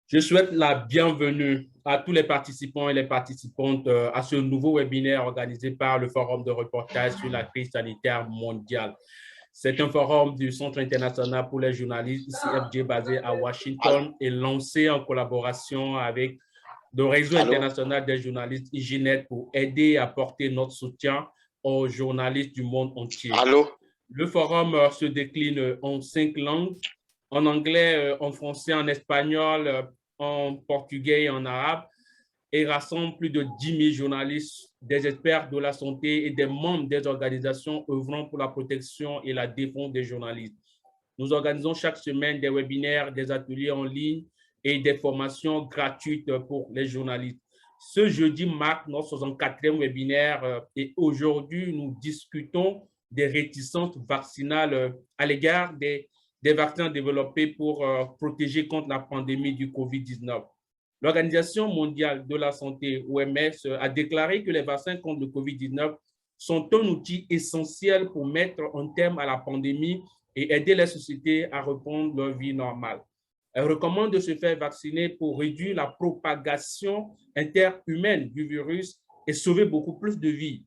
Je souhaite la bienvenue à tous les participants et les participantes à ce nouveau webinaire organisé par le Forum de reportage sur la crise sanitaire mondiale. C'est un forum du Centre international pour les journalistes, ICFJ, basé à Washington et lancé en collaboration avec le réseau international des journalistes IGNet pour aider et apporter notre soutien aux journalistes du monde entier. Le forum se décline en 5 langues, en anglais, en français, en espagnol, en portugais et en arabe, et rassemble plus de 10 000 journalistes, des experts de la santé et des membres des organisations œuvrant pour la protection et la défense des journalistes. Nous organisons chaque semaine des webinaires, des ateliers en ligne et des formations gratuites pour les journalistes. Ce jeudi marque notre 64e webinaire et aujourd'hui, nous discutons des réticences vaccinales à l'égard des vaccins développés pour protéger contre la pandémie du COVID-19. L'Organisation mondiale de la santé, OMS, a déclaré que les vaccins contre le COVID-19 sont un outil essentiel pour mettre un terme à la pandémie et aider les sociétés à reprendre leur vie normale. Elle recommande de se faire vacciner pour réduire la propagation interhumaine du virus et sauver beaucoup plus de vies.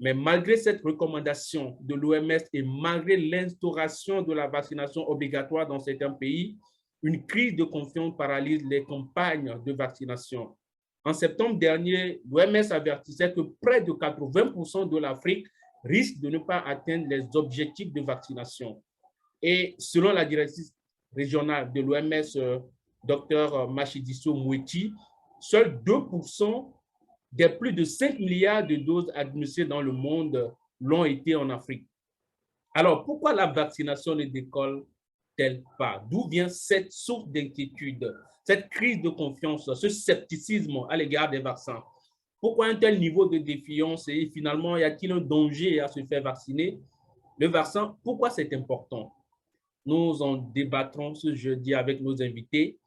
Mais malgré cette recommandation de l'OMS et malgré l'instauration de la vaccination obligatoire dans certains pays, une crise de confiance paralyse les campagnes de vaccination. En septembre dernier, l'OMS avertissait que près de 80% de l'Afrique risque de ne pas atteindre les objectifs de vaccination. Et selon la directrice régionale de l'OMS, Dr Matshidiso Moeti, seuls 2% des plus de 5 milliards de doses administrées dans le monde l'ont été en Afrique. Alors, pourquoi la vaccination ne décolle-t-elle pas? D'où vient cette source d'inquiétude, cette crise de confiance, ce scepticisme à l'égard des vaccins? Pourquoi un tel niveau de défiance et finalement, y a-t-il un danger à se faire vacciner? Le vaccin, pourquoi c'est important? Nous en débattrons ce jeudi avec nos invités.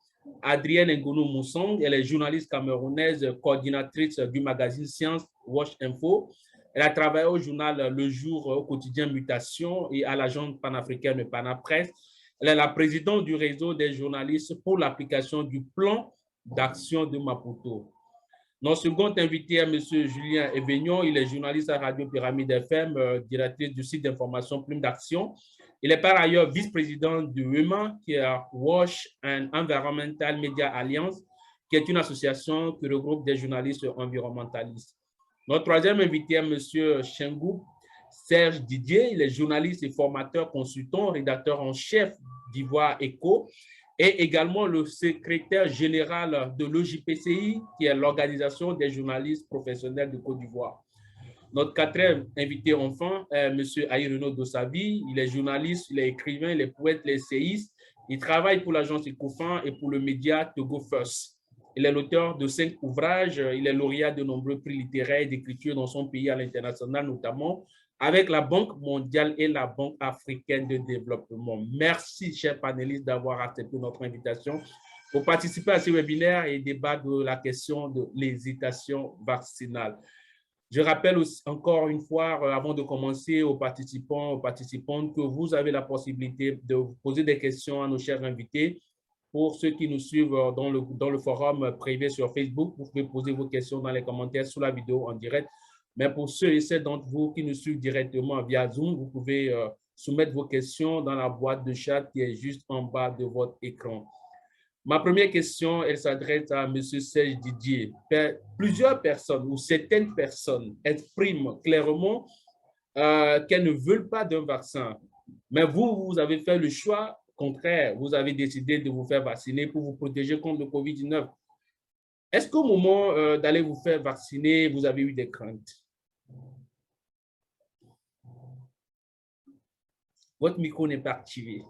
Adrienne Ngonou Moussong, elle est journaliste camerounaise, coordinatrice du magazine Science Watch Info. Elle a travaillé au journal Le Jour, au quotidien Mutation et à l'agence panafricaine Panapresse. Elle est la présidente du réseau des journalistes pour l'application du plan d'action de Maputo. Notre second invité est M. Julien Evignon. Il est journaliste à Radio Pyramide FM, directeur du site d'information Plume d'Action. Il est par ailleurs vice-président du WEMA, qui est Wash and Environmental Media Alliance, qui est une association qui regroupe des journalistes environnementalistes. Notre troisième invité est M. Chengou Serge Didier. Il est journaliste et formateur consultant, rédacteur en chef d'Ivoire Echo, et également le secrétaire général de l'OJPCI, qui est l'Organisation des journalistes professionnels de Côte d'Ivoire. Notre quatrième invité enfin est M. Aïreno Dossavi. Il est journaliste, il est écrivain, il est poète, il est essayiste. Il travaille pour l'agence Ecofin et pour le média Togo First. Il est l'auteur de 5 ouvrages. Il est lauréat de nombreux prix littéraires et d'écriture dans son pays à l'international, notamment avec la Banque mondiale et la Banque africaine de développement. Merci, chers panélistes, d'avoir accepté notre invitation pour participer à ce webinaire et débattre de la question de l'hésitation vaccinale. Je rappelle aussi, encore une fois, avant de commencer, aux participants, aux participantes, que vous avez la possibilité de poser des questions à nos chers invités. Pour ceux qui nous suivent dans le forum privé sur Facebook, vous pouvez poser vos questions dans les commentaires sous la vidéo en direct. Mais pour ceux et celles d'entre vous qui nous suivent directement via Zoom, vous pouvez soumettre vos questions dans la boîte de chat qui est juste en bas de votre écran. Ma première question, elle s'adresse à M. Serge Didier. Plusieurs personnes ou certaines personnes expriment clairement qu'elles ne veulent pas d'un vaccin. Mais vous avez fait le choix contraire. Vous avez décidé de vous faire vacciner pour vous protéger contre le COVID-19. Est-ce qu'au moment d'aller vous faire vacciner, vous avez eu des craintes? Votre micro n'est pas activé.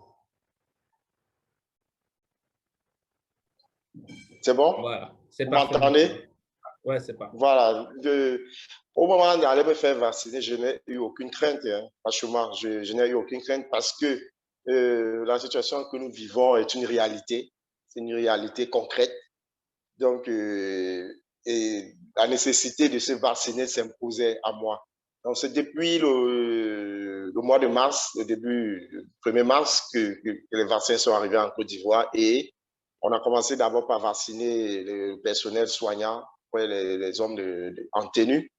C'est bon? Voilà. Vous m'entendez? Oui, c'est pas. Voilà. Au moment d'aller me faire vacciner, je n'ai eu aucune crainte. Hein. Franchement, je n'ai eu aucune crainte parce que la situation que nous vivons est une réalité. C'est une réalité concrète. Donc, et la nécessité de se vacciner s'imposait à moi. Donc, c'est depuis le mois de mars, le 1er mars, que les vaccins sont arrivés en Côte d'Ivoire et On a commencé d'abord par vacciner le personnel soignant, les hommes en tenue.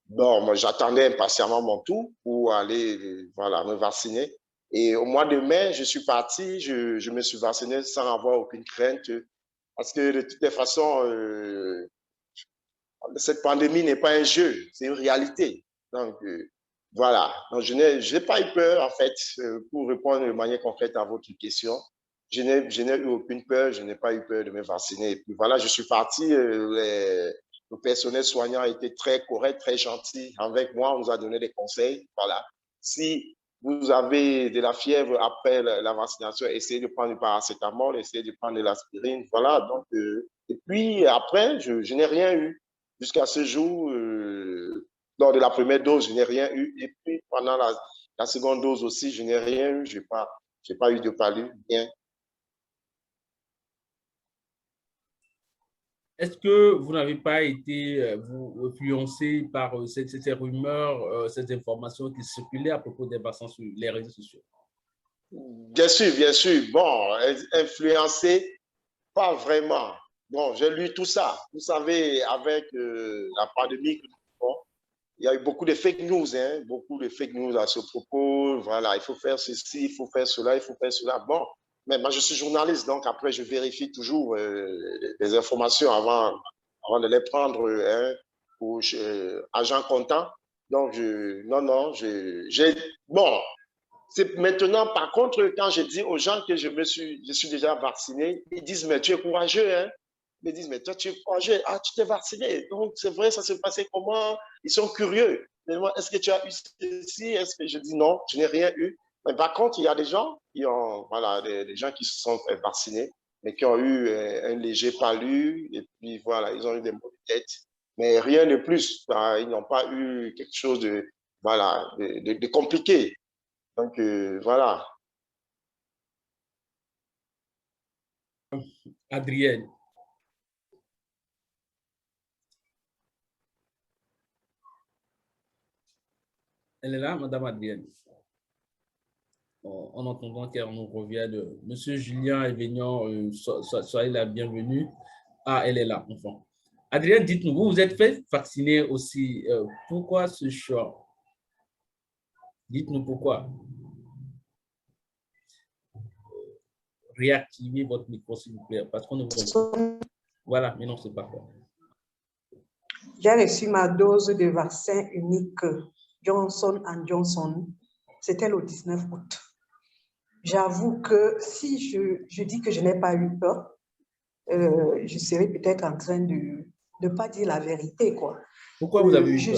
Bon, moi, j'attendais impatiemment mon tour pour aller voilà, me vacciner. Et au mois de mai, je suis parti, je me suis vacciné sans avoir aucune crainte, parce que de toutes les façons, cette pandémie n'est pas un jeu, c'est une réalité. Donc, voilà. Donc, je n'ai pas eu peur, en fait, pour répondre de manière concrète à votre question. Je n'ai eu aucune peur, je n'ai pas eu peur de me vacciner. Et puis voilà, je suis parti. Le personnel soignant a été très correct, très gentil avec moi. On nous a donné des conseils. Voilà. Si vous avez de la fièvre après la vaccination, essayez de prendre du paracétamol, essayez de prendre de l'aspirine. Voilà. Donc, et puis après, je n'ai rien eu. Jusqu'à ce jour, lors de la première dose, je n'ai rien eu. Et puis pendant la seconde dose aussi, je n'ai rien eu. Je n'ai pas eu de palu, rien. Est-ce que vous n'avez pas été vous influencé par ces rumeurs, ces informations qui circulaient à propos des vaccins sur les réseaux sociaux? Bien sûr, bien sûr. Bon, influencé, pas vraiment. Bon, j'ai lu tout ça. Vous savez, avec la pandémie, bon, il y a eu beaucoup de fake news, hein, beaucoup de fake news à ce propos. Voilà, il faut faire ceci, il faut faire cela, il faut faire cela. Bon, mais moi, je suis journaliste, donc après, je vérifie toujours les informations avant de les prendre pour agent comptant. Donc, non, non, bon, c'est maintenant, par contre, quand je dis aux gens que je suis déjà vacciné, ils disent, mais tu es courageux, hein? Ils me disent, mais toi, tu es courageux. Ah, tu t'es vacciné. Donc, c'est vrai, ça s'est passé comment? Ils sont curieux. Est-ce que tu as eu ceci? Est-ce que je dis non, je n'ai rien eu. Mais par contre, il y a des gens qui ont, voilà, des gens qui se sont vaccinés, mais qui ont eu un léger palu, et puis voilà, ils ont eu des maux de tête, mais rien de plus. Ils n'ont pas eu quelque chose de, voilà, de compliqué. Donc, voilà. Adrienne. Elle est là, Madame Adrienne. En entendant qu'elle nous revient de Monsieur Julien Evignon, soyez la bienvenue. Ah, elle est là, enfin. Adrienne, dites-nous, vous vous êtes fait vacciner aussi. Pourquoi ce choix? Dites-nous pourquoi. Réactivez votre micro, s'il vous plaît, parce qu'on ne vous... Voilà, mais non, c'est pas quoi. J'ai reçu ma dose de vaccin unique Johnson & Johnson. C'était le 19 août. J'avoue que si je dis que je n'ai pas eu peur, je serais peut-être en train de ne pas dire la vérité, quoi. Pourquoi vous avez eu peur?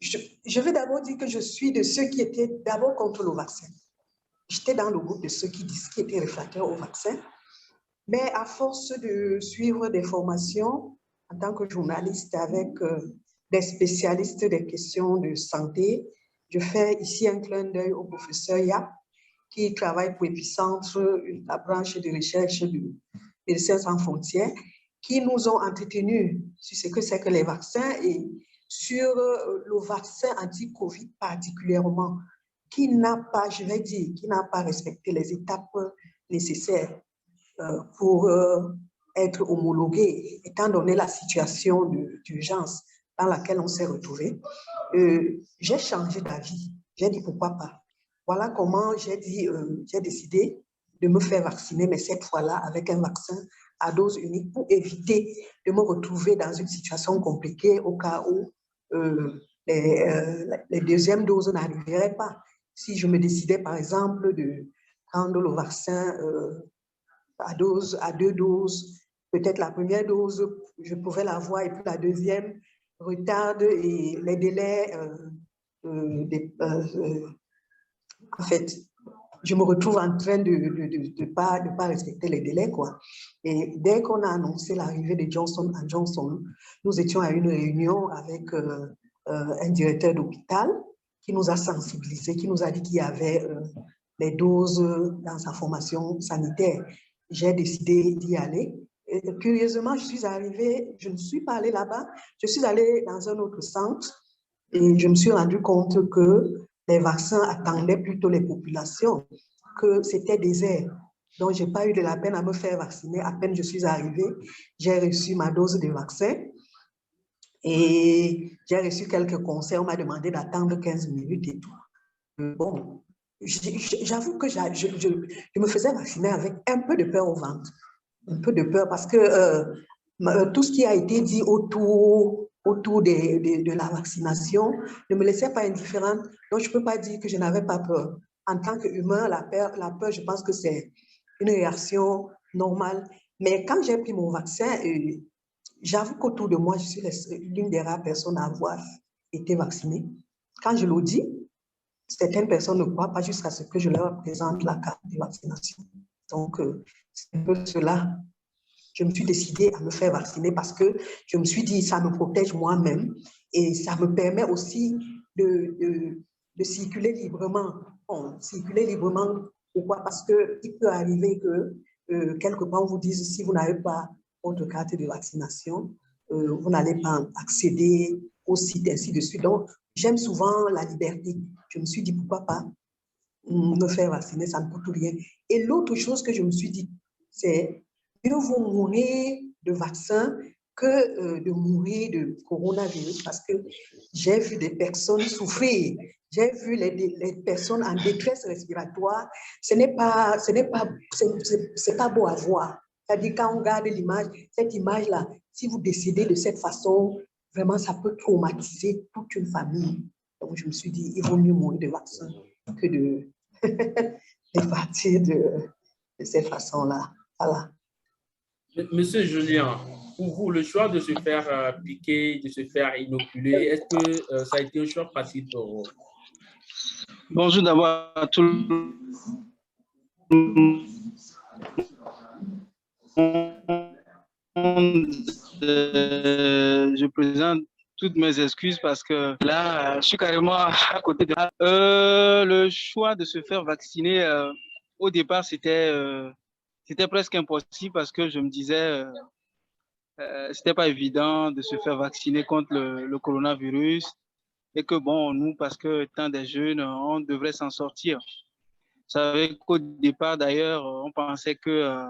Je vais d'abord dire que je suis de ceux qui étaient d'abord contre le vaccin. J'étais dans le groupe de ceux qui étaient réfractaires au vaccin. Mais à force de suivre des formations en tant que journaliste avec des spécialistes des questions de santé, je fais ici un clin d'œil au professeur Yap, qui travaille pour Épicentre, la branche de recherche du Médecins sans frontières, qui nous ont entretenus sur ce que c'est que les vaccins et sur le vaccin anti-Covid particulièrement, qui n'a pas, je vais dire, qui n'a pas respecté les étapes nécessaires pour être homologué, étant donné la situation d'urgence dans laquelle on s'est retrouvé. J'ai changé d'avis. J'ai dit pourquoi pas. Voilà comment j'ai décidé de me faire vacciner, mais cette fois-là avec un vaccin à dose unique pour éviter de me retrouver dans une situation compliquée au cas où les deuxièmes doses n'arriveraient pas. Si je me décidais, par exemple, de prendre le vaccin à deux doses, peut-être la première dose, je pouvais l'avoir, et puis la deuxième retarde et les délais. En fait, je me retrouve en train de ne pas respecter les délais, quoi. Et dès qu'on a annoncé l'arrivée de Johnson & Johnson, nous étions à une réunion avec un directeur d'hôpital qui nous a sensibilisés, qui nous a dit qu'il y avait les doses dans sa formation sanitaire. J'ai décidé d'y aller. Et curieusement, je suis arrivée, je ne suis pas allée là-bas, je suis allée dans un autre centre et je me suis rendu compte que les vaccins attendaient plutôt les populations, que c'était désert. Donc, je n'ai pas eu de la peine à me faire vacciner. À peine je suis arrivée, j'ai reçu ma dose de vaccin et j'ai reçu quelques conseils. On m'a demandé d'attendre 15 minutes et tout. Bon, j'avoue que je me faisais vacciner avec un peu de peur au ventre. Un peu de peur parce que tout ce qui a été dit autour de la vaccination ne me laissait pas indifférente. Donc, je ne peux pas dire que je n'avais pas peur. En tant qu'humain, la peur, je pense que c'est une réaction normale. Mais quand j'ai pris mon vaccin, j'avoue qu'autour de moi, je suis l'une des rares personnes à avoir été vaccinée. Quand je le dis, certaines personnes ne croient pas jusqu'à ce que je leur présente la carte de vaccination. Donc, c'est un peu cela. Je me suis décidée à me faire vacciner parce que je me suis dit, ça me protège moi-même et ça me permet aussi de circuler librement. Bon, circuler librement, pourquoi? Parce qu'il peut arriver que quelque part on vous dise, si vous n'avez pas votre carte de vaccination, vous n'allez pas accéder au site, ainsi de suite. Donc, j'aime souvent la liberté. Je me suis dit, pourquoi pas me faire vacciner, ça ne coûte rien. Et l'autre chose que je me suis dit, c'est mieux vaut mourir de vaccin que de mourir de coronavirus parce que j'ai vu des personnes souffrir. J'ai vu les personnes en détresse respiratoire. C'est pas beau à voir. C'est-à-dire, quand on regarde l'image, cette image-là, si vous décidez de cette façon, vraiment, ça peut traumatiser toute une famille. Donc, je me suis dit, il vaut mieux mourir de vaccin que de partir de cette façon-là. Voilà. Monsieur Julien, pour vous, le choix de se faire piquer, de se faire inoculer, est-ce que ça a été un choix facile pour vous? Bonjour d'abord à tout le monde. Je présente toutes mes excuses parce que là, je suis carrément à côté de... le choix de se faire vacciner, au départ, c'était presque impossible parce que je me disais, c'était pas évident de se faire vacciner contre le coronavirus et que bon, nous, parce que étant des jeunes, on devrait s'en sortir. Vous savez qu'au départ, d'ailleurs, on pensait que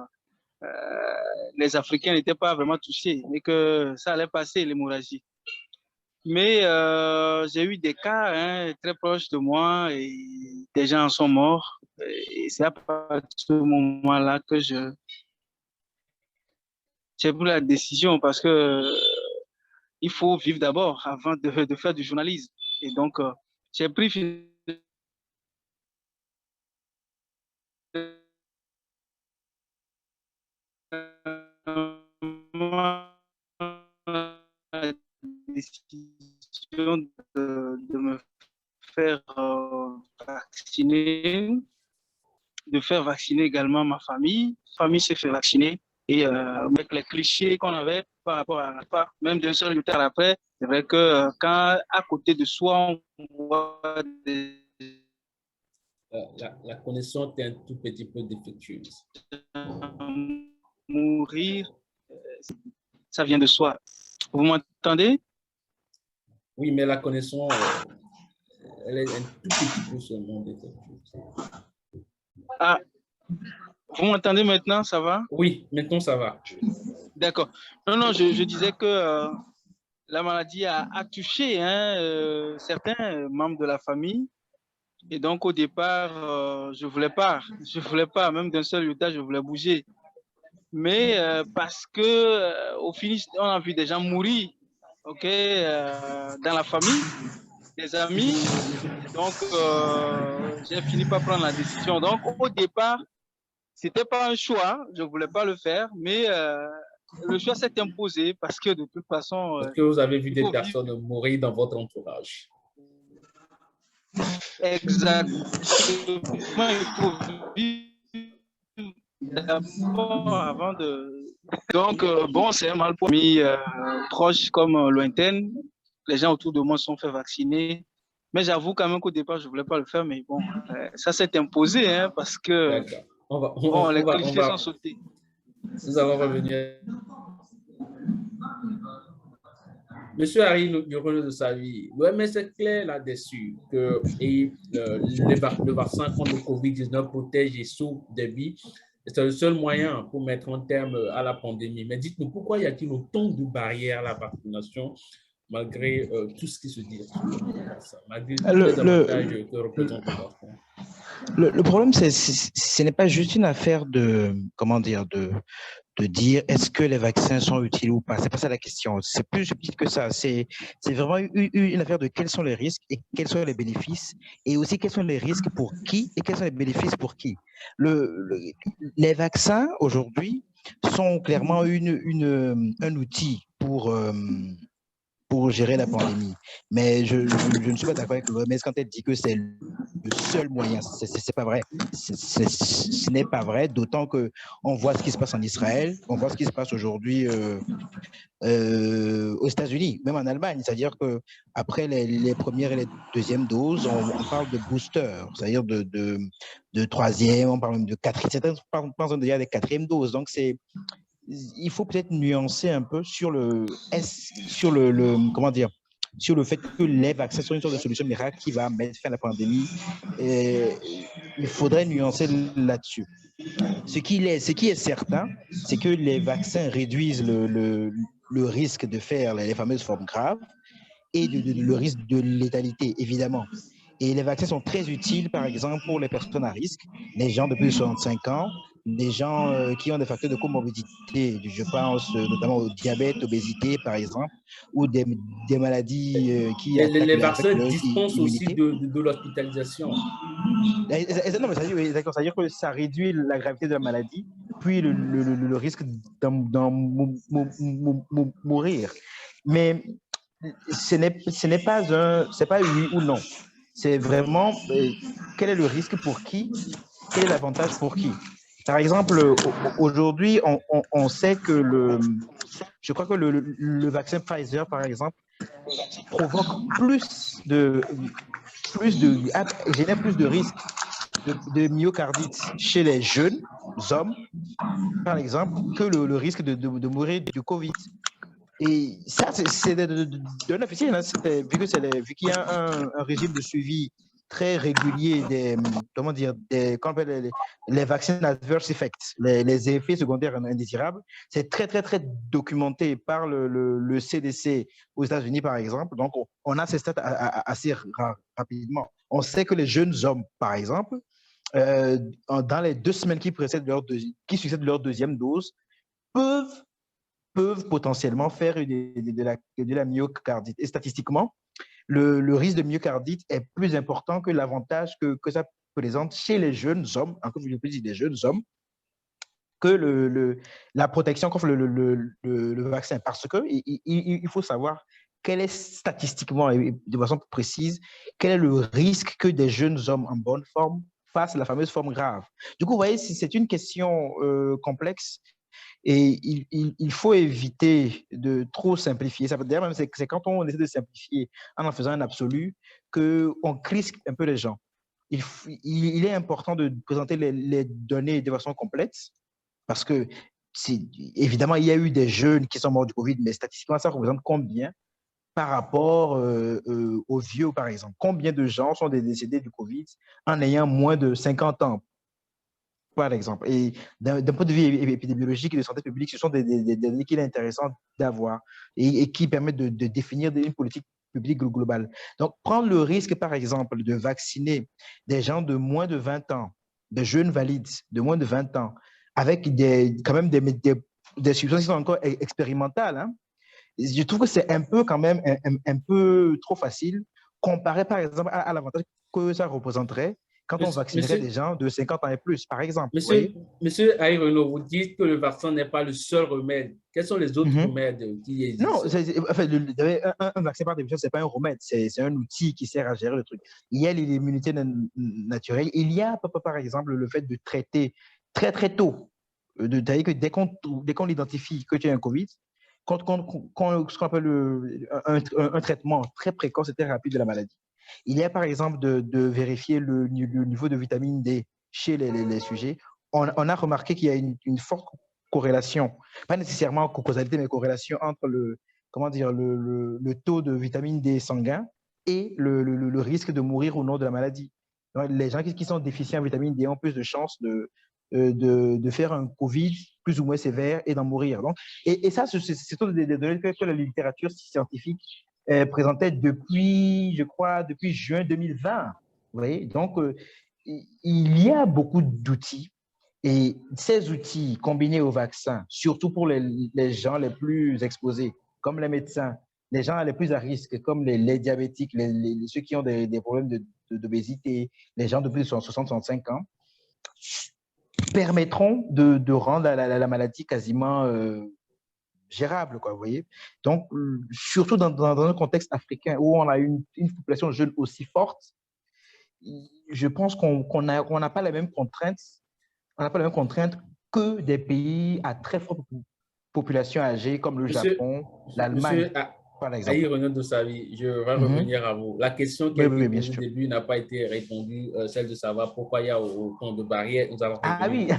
les Africains n'étaient pas vraiment touchés et que ça allait passer, l'hémorragie. Mais j'ai eu des cas très proches de moi et des gens en sont morts. Et c'est à partir de ce moment-là que j'ai pris la décision parce que il faut vivre d'abord avant de faire du journalisme. Et donc, j'ai pris la décision de me faire vacciner, de faire vacciner également ma famille. Ma famille s'est fait vacciner et avec les clichés qu'on avait par rapport à pas, même d'un seul retard après, c'est vrai que quand à côté de soi, on voit des... La connexion est un tout petit peu défectueuse. Mourir, ça vient de soi. Vous m'entendez? Oui, mais la connexion, elle est un tout petit peu seulement défectueuse. Ah, vous m'entendez maintenant, ça va? Oui, maintenant ça va. D'accord. Non, je disais que la maladie a touché certains membres de la famille. Et donc, au départ, je voulais pas, même d'un seul état, je voulais bouger. Mais parce que au finish, on a vu des gens mourir, ok, dans la famille, des amis. Donc, j'ai fini par prendre la décision. Donc, au départ, c'était pas un choix, je voulais pas le faire, mais le choix s'est imposé parce que de toute façon... Parce que vous avez vu des personnes mourir dans votre entourage. Exactement, il faut vivre d'abord avant de... Donc, bon, c'est un mal pour mes proches comme lointaines. Les gens autour de moi sont fait vacciner. Mais j'avoue quand même qu'au départ, je ne voulais pas le faire, mais bon, ça s'est imposé parce que les clichés sont sautés. Nous allons revenir. Monsieur Harry Nurono de Savi, l'OMS est clair là-dessus que le vaccin contre le COVID-19 protège et sauve des vies. C'est le seul moyen pour mettre un terme à la pandémie. Mais dites-nous, pourquoi y a-t-il autant de barrières à la vaccination malgré tout ce qui se dit, malgré tous les avantages que représente le vaccin? Le problème, ce n'est pas juste une affaire de, comment dire, de dire est-ce que les vaccins sont utiles ou pas. C'est pas ça la question. C'est plus subtil que ça. C'est vraiment une affaire de quels sont les risques et quels sont les bénéfices, et aussi quels sont les risques pour qui et quels sont les bénéfices pour qui. Les vaccins aujourd'hui sont clairement un outil pour gérer la pandémie. Mais je ne suis pas d'accord avec l'OMS quand elle dit que c'est le seul moyen. C'est pas vrai. Ce n'est pas vrai, d'autant qu'on voit ce qui se passe en Israël, on voit ce qui se passe aujourd'hui aux États-Unis, même en Allemagne. C'est-à-dire qu'après les premières et les deuxièmes doses, on parle de booster, c'est-à-dire de troisième, on parle même de quatrième. Certains pensent déjà des quatrièmes doses. Donc, il faut peut-être nuancer un peu sur comment dire, sur le fait que les vaccins sont une sorte de solution miracle qui va mettre fin à la pandémie. Et il faudrait nuancer là-dessus. Ce qui est certain, c'est que les vaccins réduisent le risque de faire les fameuses formes graves et le risque de létalité, évidemment. Et les vaccins sont très utiles, par exemple, pour les personnes à risque, les gens de plus de 65 ans, les gens qui ont des facteurs de comorbidité, je pense notamment au diabète, obésité, par exemple, ou des maladies qui Les attaquent vaccins leur dispensent aussi immunité. de l'hospitalisation. Non, mais c'est-à-dire que ça réduit la gravité de la maladie, puis le risque d'en mourir. Mais ce n'est pas oui ou non. C'est vraiment quel est le risque pour qui, quel est l'avantage pour qui. Par exemple, aujourd'hui, on sait que je crois que le vaccin Pfizer, par exemple, provoque génère plus de risques de myocardite chez les jeunes hommes, par exemple, que le risque de mourir du Covid. Et ça, c'est d'un officiel, hein, vu qu'il y a un régime de suivi très régulier comment dire, qu'on appelle les vaccins adverse effects, les effets secondaires indésirables. C'est très, très, très documenté par le CDC aux États-Unis, par exemple. Donc, on a ces stats assez rapidement. On sait que les jeunes hommes, par exemple, dans les 2 semaines qui succèdent leur deuxième dose, peuvent potentiellement faire de la myocardite. Et statistiquement, le risque de myocardite est plus important que l'avantage que ça présente chez les jeunes hommes, encore je peux dire des jeunes hommes, que la protection qu'offre le vaccin. Parce qu'il faut savoir quel est statistiquement et de façon précise, quel est le risque que des jeunes hommes en bonne forme fassent la fameuse forme grave. Du coup, vous voyez, c'est une question complexe. Et il faut éviter de trop simplifier. Ça veut dire même c'est quand on essaie de simplifier en faisant un absolu qu'on crispe un peu les gens. Il est important de présenter les données de façon complète parce que évidemment, il y a eu des jeunes qui sont morts du Covid, mais statistiquement, ça représente combien par rapport aux vieux, par exemple? Combien de gens sont décédés du Covid en ayant moins de 50 ans? Par exemple. Et d'un point de vue épidémiologique et de santé publique, ce sont des données qu'il est intéressant d'avoir et qui permettent de définir une politique publique globale. Donc, prendre le risque, par exemple, de vacciner des gens de moins de 20 ans, des jeunes valides de moins de 20 ans, avec quand même des substances qui sont encore expérimentales, hein. Je trouve que c'est un peu quand même un peu trop facile comparé, par exemple, à l'avantage que ça représenterait quand on vaccinerait des gens de 50 ans et plus, par exemple. Monsieur Aïe Renaud, vous dites que le vaccin n'est pas le seul remède. Quels sont les autres remèdes qui existent? Non, un vaccin par définition, ce n'est pas un remède, c'est un outil qui sert à gérer le truc. Il y a l'immunité naturelle. Il y a, par exemple, le fait de traiter très, très tôt, c'est-à-dire que dès qu'on identifie que tu as un COVID, ce qu'on appelle un traitement très précoce et très rapide de la maladie. Il y a par exemple de vérifier le niveau de vitamine D chez les sujets. On a remarqué qu'il y a une forte corrélation, pas nécessairement causalité, mais corrélation entre le taux de vitamine D sanguin et le risque de mourir ou non de la maladie. Donc, les gens qui sont déficients en vitamine D ont plus de chances de faire un Covid plus ou moins sévère et d'en mourir. Donc, et ça, ce sont des données que la littérature scientifique présentait depuis, je crois, depuis juin 2020. Vous voyez? Donc, il y a beaucoup d'outils. Et ces outils combinés au vaccin, surtout pour les gens les plus exposés, comme les médecins, les gens les plus à risque, comme les diabétiques, ceux qui ont des problèmes d'obésité, les gens de plus de 65 ans, permettront de rendre la maladie quasiment gérable, quoi, vous voyez. Donc, surtout dans un contexte africain où on a une population jeune aussi forte, je pense qu'on n'a pas les mêmes contraintes. On n'a pas les mêmes contraintes que des pays à très forte population âgée comme le Japon, l'Allemagne, par exemple. Aïe Renaud Doussavi, je vais revenir à vous. La question qui a été posée au début n'a pas été répondue, celle de savoir pourquoi il y a autant de barrières. Nous allons revenir.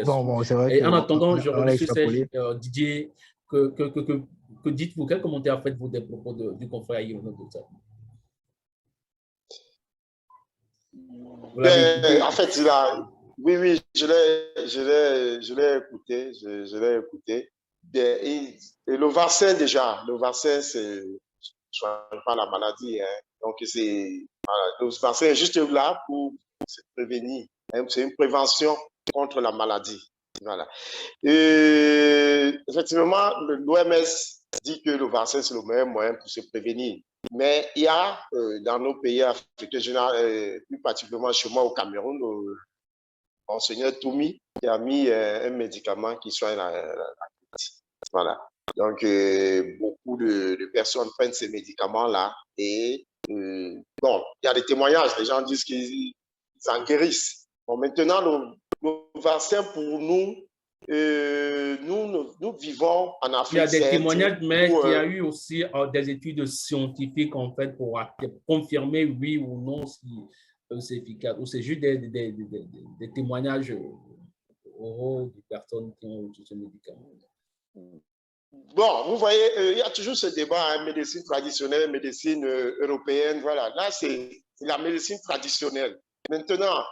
Bon, c'est vrai Et que en attendant, je reviens sur Didier. Que dites-vous, quel commentaire faites-vous des propos du confrère Aïe Renaud Doussavi? En fait, oui, je l'ai écouté, je l'ai écouté. Et le vaccin, c'est pas la maladie. Hein. Donc, le vaccin est juste là pour se prévenir. Hein. C'est une prévention contre la maladie. Voilà. Et effectivement, l'OMS dit que le vaccin, c'est le meilleur moyen pour se prévenir. Mais il y a dans nos pays africains, plus particulièrement chez moi au Cameroun, monseigneur Toumi qui a mis un médicament qui soigne la voilà. Donc, beaucoup de personnes prennent ces médicaments-là et bon, il y a des témoignages, les gens disent qu'ils en guérissent. Bon, maintenant, le vaccin pour nous, nous vivons en Afrique. Il y a des témoignages, mais il y a eu aussi des études scientifiques en fait pour confirmer oui ou non si c'est efficace. Ou c'est juste des témoignages oraux de personnes qui ont utilisé ce médicament. Bon, vous voyez, il y a toujours ce débat, hein, médecine traditionnelle, médecine européenne, voilà. Là, c'est la médecine traditionnelle. Maintenant,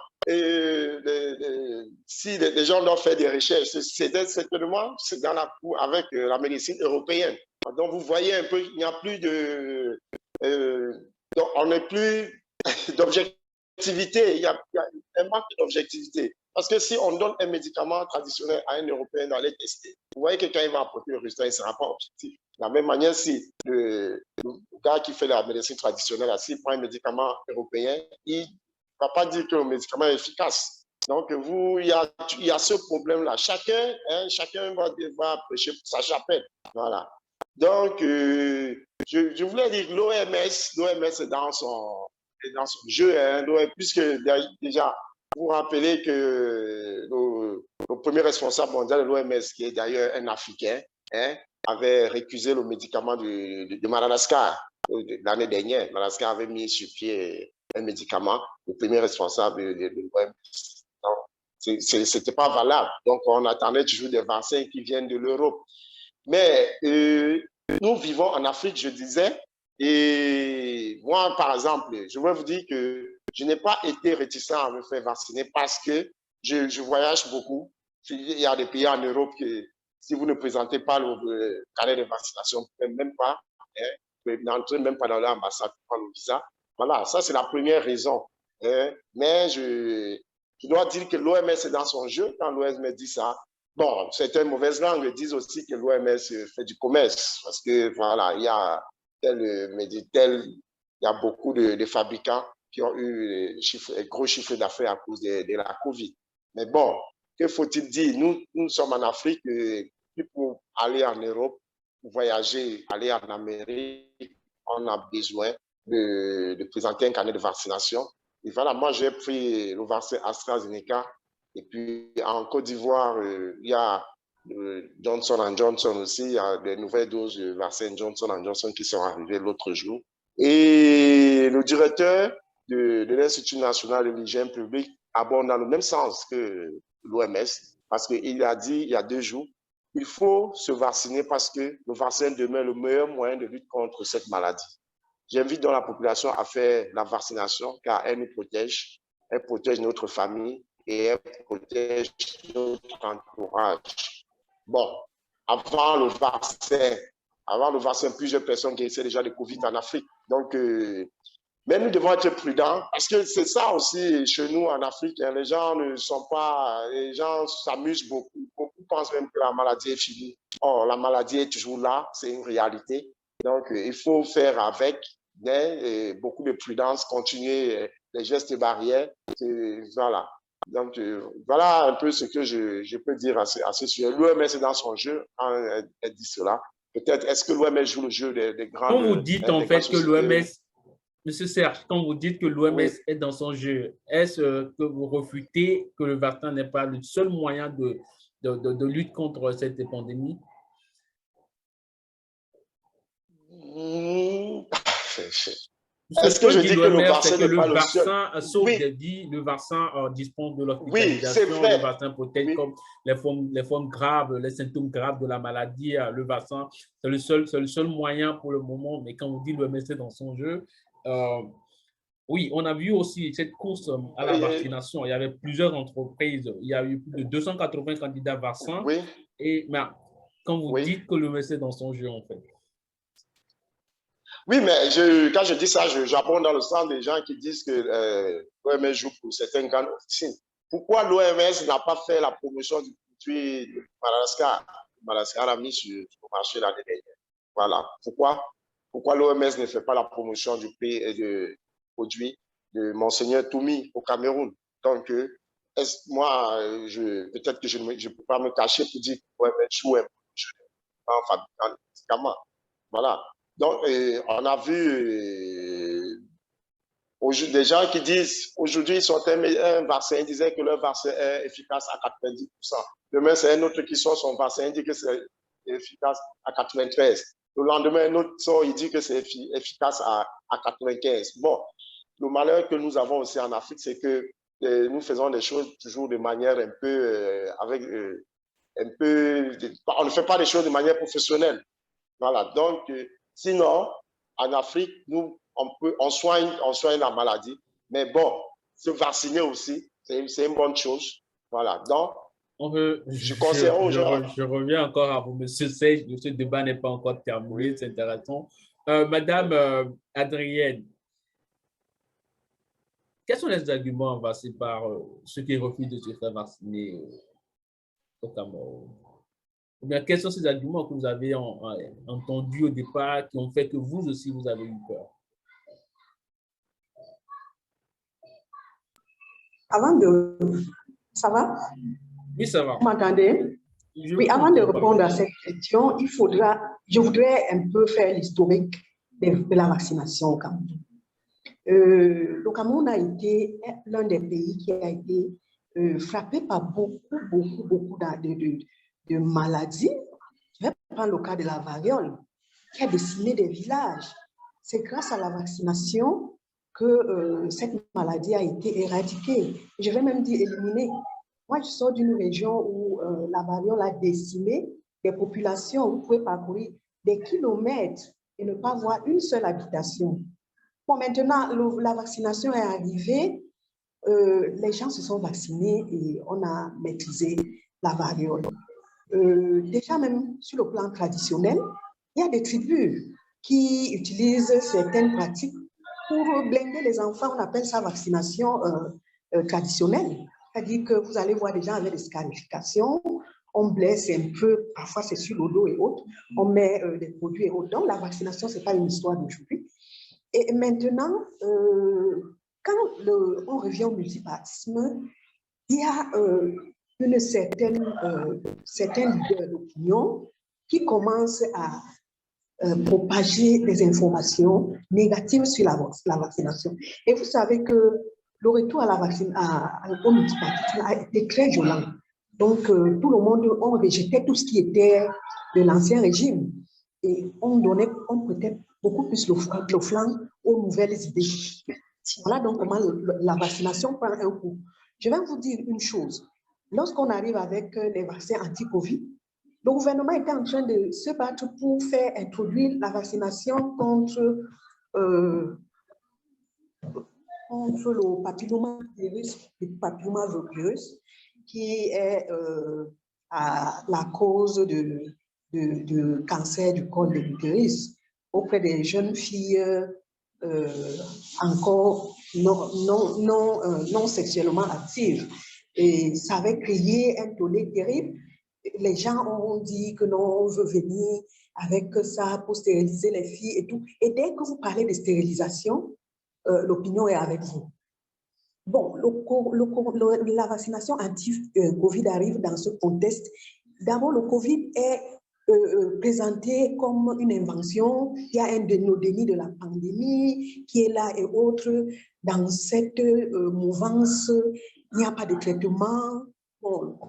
si les gens doivent faire des recherches, c'est certainement avec la médecine européenne. Donc, vous voyez un peu, il n'y a plus de... donc, on n'est plus d'objectivité, il y a un manque d'objectivité. Parce que si on donne un médicament traditionnel à un Européen d'aller tester, vous voyez que quand il va apporter le résultat, il ne sera pas objectif. De la même manière, si le gars qui fait la médecine traditionnelle, s'il prend un médicament européen, il ne va pas dire que le médicament est efficace. Donc, il y a ce problème-là. Chacun va devoir prêcher pour sa chapelle. Voilà. Donc, je voulais dire que l'OMS est dans son jeu, hein, puisque déjà, vous vous rappelez que le premier responsable mondial de l'OMS, qui est d'ailleurs un Africain, hein, avait récusé le médicament de Madagascar l'année dernière. Madagascar avait mis sur pied un médicament, le premier responsable de l'OMS. Ce n'était pas valable. Donc, on attendait toujours des vaccins qui viennent de l'Europe. Mais nous vivons en Afrique, je disais, et moi, par exemple, je veux vous dire que je n'ai pas été réticent à me faire vacciner parce que je voyage beaucoup. Il y a des pays en Europe que si vous ne présentez pas le carnet de vaccination, vous ne pouvez même pas n'entrer même pas dans l'ambassade pour prendre le visa. Voilà, ça c'est la première raison. Mais je dois dire que l'OMS est dans son jeu quand l'OMS dit ça. Bon, certaines mauvaises langues disent aussi que l'OMS fait du commerce parce que voilà, il y a beaucoup de fabricants qui ont eu un gros chiffre d'affaires à cause de la COVID. Mais bon, que faut-il dire? Nous sommes en Afrique, pour aller en Europe, pour voyager, aller en Amérique, on a besoin de présenter un carnet de vaccination. Et voilà, moi j'ai pris le vaccin AstraZeneca. Et puis en Côte d'Ivoire, il y a Johnson & Johnson aussi, il y a des nouvelles doses de vaccin Johnson & Johnson qui sont arrivées l'autre jour. Et le directeur de l'Institut national de l'hygiène publique abonde dans le même sens que l'OMS, parce qu'il a dit il y a 2 jours, il faut se vacciner parce que le vaccin demeure le meilleur moyen de lutte contre cette maladie. J'invite donc la population à faire la vaccination car elle nous protège, elle protège notre famille et elle protège notre entourage. Bon, avant le vaccin, plusieurs personnes guérissaient déjà de Covid en Afrique. Donc, mais nous devons être prudents parce que c'est ça aussi chez nous en Afrique. Hein, les gens s'amusent beaucoup. Beaucoup pensent même que la maladie est finie. Or, la maladie est toujours là, c'est une réalité. Donc, il faut faire avec beaucoup de prudence, continuer les gestes barrières. Voilà. Donc, voilà un peu ce que je peux dire à ce sujet. L'OMS est dans son jeu, elle dit cela. Peut-être, est-ce que l'OMS joue le jeu des grandes... Quand vous dites en fait que l'OMS, Monsieur Serge, quand vous dites que l'OMS est dans son jeu, est-ce que vous refutez que le vaccin n'est pas le seul moyen de lutte contre cette pandémie? Est-ce que je dis que le vaccin n'est pas le seul? Sauve des vies, le vaccin dispose de l'hospitalisation, le vaccin protège comme les formes graves, les symptômes graves de la maladie. Le vaccin, c'est le seul moyen pour le moment. Mais quand vous dites l'OMS est dans son jeu, oui, on a vu aussi cette course à la vaccination. Il y avait plusieurs entreprises. Il y a eu plus de 280 candidats vaccins. Oui. Mais quand vous dites que l'OMS est dans son jeu, en fait. Oui, mais quand je dis ça, j'abonde dans le sens des gens qui disent que l'OMS joue pour certaines grandes officines. Pourquoi l'OMS n'a pas fait la promotion du produit de Madagascar? Madagascar a mis sur le marché l'année dernière. Voilà. Pourquoi l'OMS ne fait pas la promotion du produit de Monseigneur Toumi au Cameroun? Donc, moi, peut-être que je ne peux pas me cacher pour dire que l'OMS joue un jeu en fabriquant les médicaments. Voilà. Donc, on a vu des gens qui disent, aujourd'hui, ils sortaient un vaccin, ils disaient que leur vaccin est efficace à 90%. Demain, c'est un autre qui sort son vaccin, il dit que c'est efficace à 93%. Le lendemain, un autre sort, il dit que c'est efficace à 95%. Bon, le malheur que nous avons aussi en Afrique, c'est que nous faisons des choses toujours de manière un peu, on ne fait pas des choses de manière professionnelle. Voilà, donc, sinon, en Afrique, nous, on soigne la maladie. Mais bon, se vacciner aussi, c'est une bonne chose. Voilà, donc, je conseille aux gens. Je reviens encore à vous, Monsieur Sage. Ce débat n'est pas encore terminé, c'est intéressant. Madame Adrienne, quels sont les arguments avancés par ceux qui refusent de se faire vacciner au Cameroun? Ou bien, quels sont ces arguments que vous avez entendus au départ qui ont fait que vous aussi, vous avez eu peur? Ça va? Oui, ça va. Vous m'entendez? Oui, avant de répondre à cette question, je voudrais un peu faire l'historique de la vaccination au Cameroun. Le Cameroun a été l'un des pays qui a été frappé par beaucoup de maladies. Je vais prendre le cas de la variole, qui a décimé des villages. C'est grâce à la vaccination que cette maladie a été éradiquée. Je vais même dire éliminée. Moi, je sors d'une région où la variole a décimé des populations. Vous pouvez parcourir des kilomètres et ne pas voir une seule habitation. Bon, maintenant, la vaccination est arrivée. Les gens se sont vaccinés et on a maîtrisé la variole. Déjà, même sur le plan traditionnel, il y a des tribus qui utilisent certaines pratiques pour blinder les enfants. On appelle ça vaccination traditionnelle. C'est-à-dire que vous allez voir des gens avec des scarifications, on blesse un peu, parfois c'est sur le dos et autres, on met des produits et autres. Donc, la vaccination, ce n'est pas une histoire d'aujourd'hui. Et maintenant, quand on revient au multipartisme, il y a une certaine leader d'opinion qui commence à propager des informations négatives sur la vaccination. Et vous savez que le retour au multipartisme a été très violent. Donc, tout le monde, on rejetait tout ce qui était de l'ancien régime et on prêtait beaucoup plus le flanc aux nouvelles idées. Voilà donc comment la vaccination prend un coup. Je vais vous dire une chose. Lorsqu'on arrive avec les vaccins anti-Covid, le gouvernement était en train de se battre pour faire introduire la vaccination contre contre le papillomavirus, qui est à la cause de cancer du col de l'utérus auprès des jeunes filles encore non sexuellement actives. Et ça avait créé un tollé terrible. Les gens ont dit que non, on veut venir avec ça pour stériliser les filles et tout. Et dès que vous parlez de stérilisation, l'opinion est avec vous. Bon, la vaccination anti-Covid arrive dans ce contexte. D'abord, le Covid est présenté comme une invention. Il y a nos dénis de la pandémie qui est là et autres. Dans cette mouvance, il n'y a pas de traitement. Bon,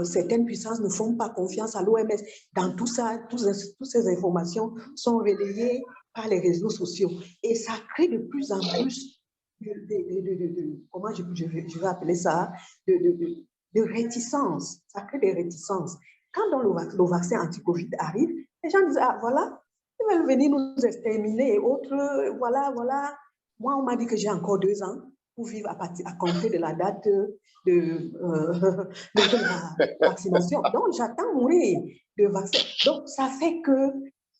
certaines puissances ne font pas confiance à l'OMS. Dans tout ça, toutes ces informations sont relayées par les réseaux sociaux. Et ça crée de plus en plus comment je vais appeler ça, de réticence. Ça crée des réticences. Quand donc le vaccin anti-Covid arrive, les gens disent, ah voilà, ils veulent venir nous exterminer et autres, voilà. Moi, on m'a dit que j'ai encore 2 ans pour vivre à compter de la date de la vaccination. Donc, j'attends mourir de vaccin. Donc, ça fait que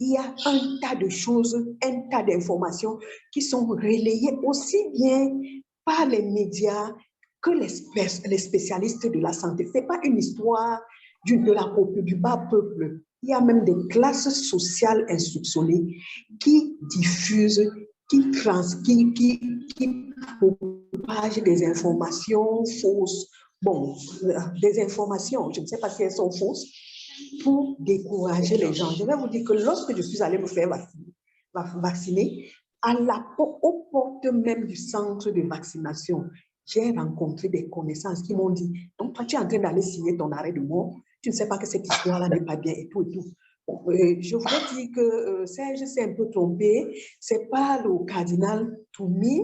il y a un tas de choses, un tas d'informations qui sont relayées aussi bien par les médias que les spécialistes de la santé. Ce n'est pas une histoire du bas peuple. Il y a même des classes sociales instructionnées qui diffusent, qui propagent des informations fausses. Bon, des informations, je ne sais pas si elles sont fausses, pour décourager les gens. Je vais vous dire que lorsque je suis allée me faire vacciner, aux portes même du centre de vaccination, j'ai rencontré des connaissances qui m'ont dit, donc toi tu es en train d'aller signer ton arrêt de mort, tu ne sais pas que cette histoire-là n'est pas bien et tout et tout. Bon, je voudrais dire que Serge s'est un peu trompé, c'est pas le cardinal Toumi,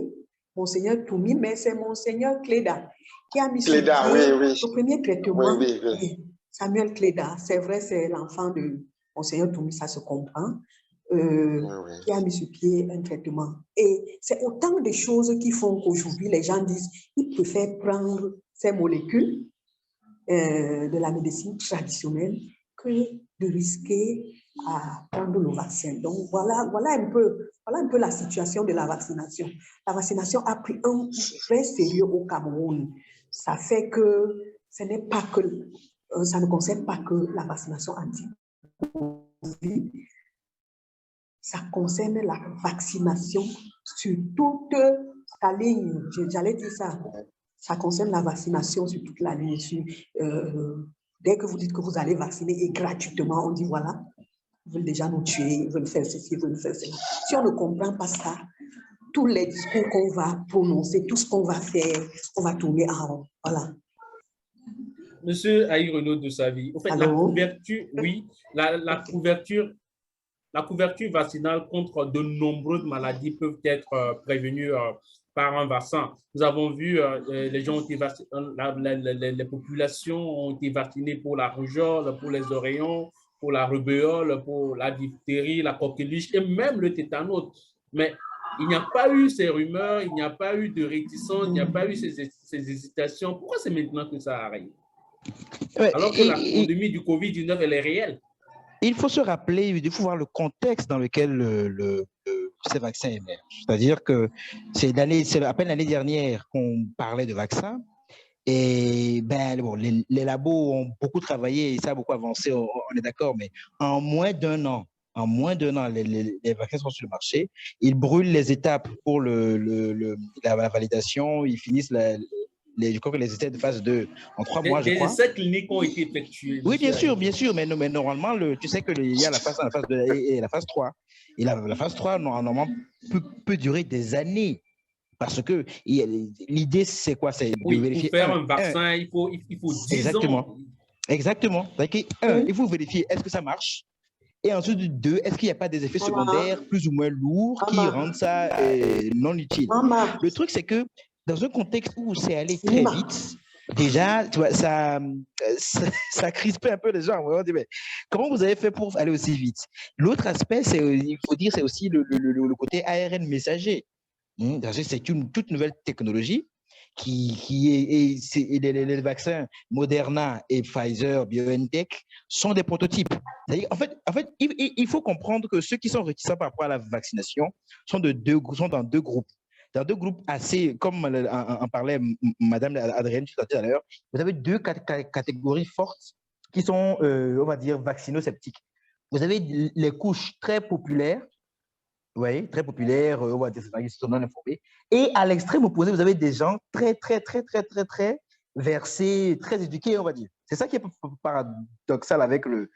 Monseigneur Toumi, mais c'est Monseigneur Cléda qui a mis sur pied le premier traitement. Oui. Samuel Cléda, c'est vrai, c'est l'enfant de Monseigneur Toumi, ça se comprend, qui a mis sur pied un traitement. Et c'est autant de choses qui font qu'aujourd'hui, les gens disent qu'ils préfèrent prendre ces molécules de la médecine traditionnelle que de risquer à prendre le vaccin. Donc, voilà un peu la situation de la vaccination. La vaccination a pris un vrai sérieux au Cameroun. Ça fait que ça ne concerne pas que la vaccination anti-Covid, ça concerne la vaccination sur toute la ligne. J'allais dire ça. Ça concerne la vaccination sur toute la ligne. Dès que vous dites que vous allez vacciner et gratuitement, on dit voilà, ils veulent déjà nous tuer, ils veulent faire ceci, ils veulent faire cela. Si on ne comprend pas ça, tous les discours qu'on va prononcer, tout ce qu'on va faire, on va tourner en rond. Voilà. Monsieur Aïe Renaud de Savy, en fait, la couverture, oui, la couverture vaccinale contre de nombreuses maladies peuvent être prévenues par un vaccin. Nous avons vu, les gens ont été les populations ont été vaccinées pour la rougeole, pour les oreillons, pour la rubéole, pour la diphtérie, la coqueluche et même le tétanos. Mais il n'y a pas eu ces rumeurs, il n'y a pas eu de réticence, il n'y a pas eu ces hésitations. Pourquoi c'est maintenant que ça arrive? Alors que la pandémie du Covid-19, elle est réelle. Il faut se rappeler, il faut voir le contexte dans lequel ces vaccins émergent. C'est-à-dire que c'est à peine l'année dernière qu'on parlait de vaccins. Et les labos ont beaucoup travaillé et ça a beaucoup avancé, on est d'accord, mais en moins d'un an, les vaccins sont sur le marché. Ils brûlent les étapes pour la validation, ils finissent je crois que les essais de phase 2 en 3 mois, je crois. Les essais cliniques ont été effectués. Oui, bien sûr, mais normalement, tu sais qu'il y a la phase 1, la phase 2 et la phase 3. Et la phase 3, normalement, peut durer des années. Parce que l'idée, c'est quoi? C'est de vérifier. Pour faire un vaccin, il faut 10 ans. Exactement. Il faut vérifier est-ce que ça marche. Et ensuite, 2, est-ce qu'il n'y a pas des effets secondaires plus ou moins lourds qui rendent ça non utile? Le truc, c'est que dans un contexte où c'est allé très vite, déjà, tu vois, ça crispait un peu les gens. On dit, mais comment vous avez fait pour aller aussi vite? L'autre aspect, il faut dire, c'est aussi le côté ARN messager. C'est une toute nouvelle technologie et les vaccins Moderna et Pfizer, BioNTech sont des prototypes. En fait, il faut comprendre que ceux qui sont réticents par rapport à la vaccination sont dans deux groupes. Dans deux groupes assez, comme en parlait Madame Adrienne tout à l'heure, vous avez deux catégories fortes qui sont, on va dire, vaccino-sceptiques. Vous avez les couches très populaires, oui, très populaires, on va dire, qui sont non informés. Et à l'extrême opposé, vous avez des gens très versés, très éduqués, on va dire. C'est ça qui est paradoxal avec le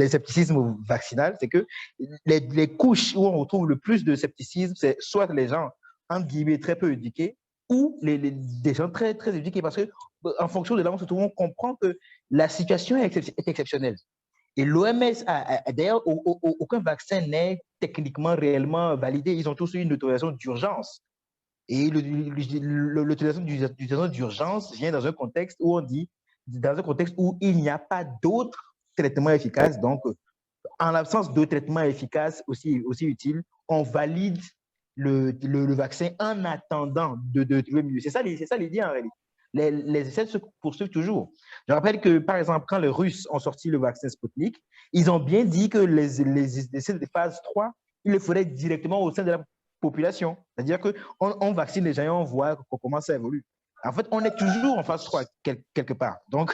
scepticisme vaccinal, c'est que les couches où on retrouve le plus de scepticisme, c'est soit les gens, entre guillemets, très peu éduqués, ou des gens très éduqués, parce que en fonction de là où on se trouve, on comprend que la situation est exceptionnelle. Et l'OMS d'ailleurs, aucun vaccin n'est techniquement réellement validé. Ils ont tous eu une autorisation d'urgence. Et l'autorisation d'urgence vient dans un contexte où il n'y a pas d'autres traitements efficaces. Donc, en l'absence de traitements efficaces aussi utiles, on valide le vaccin en attendant de trouver mieux. C'est ça l'idée en réalité. Les essais se poursuivent toujours. Je rappelle que, par exemple, quand les Russes ont sorti le vaccin Sputnik, ils ont bien dit que les essais de phase 3, ils le feraient directement au sein de la population. C'est-à-dire qu'on vaccine les gens et on voit comment ça évolue. En fait, on est toujours en phase 3 quelque part. Donc,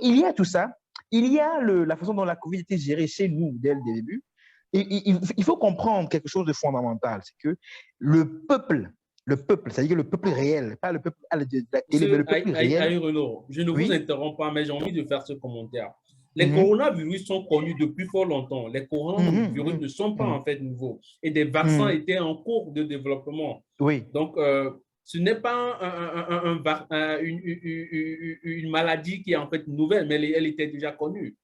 il y a tout ça. Il y a la façon dont la COVID était gérée chez nous dès le début. Et il faut comprendre quelque chose de fondamental, c'est que le peuple, c'est-à-dire le peuple réel, pas le peuple à la télé, mais le peuple réel. Renaud, je ne vous Oui? interromps pas, mais j'ai envie de faire ce commentaire. Les coronavirus sont connus depuis fort longtemps. Les coronavirus ne sont pas en fait nouveaux. Et des vaccins étaient en cours de développement. Oui. Donc, ce n'est pas une maladie qui est en fait nouvelle, mais elle était déjà connue.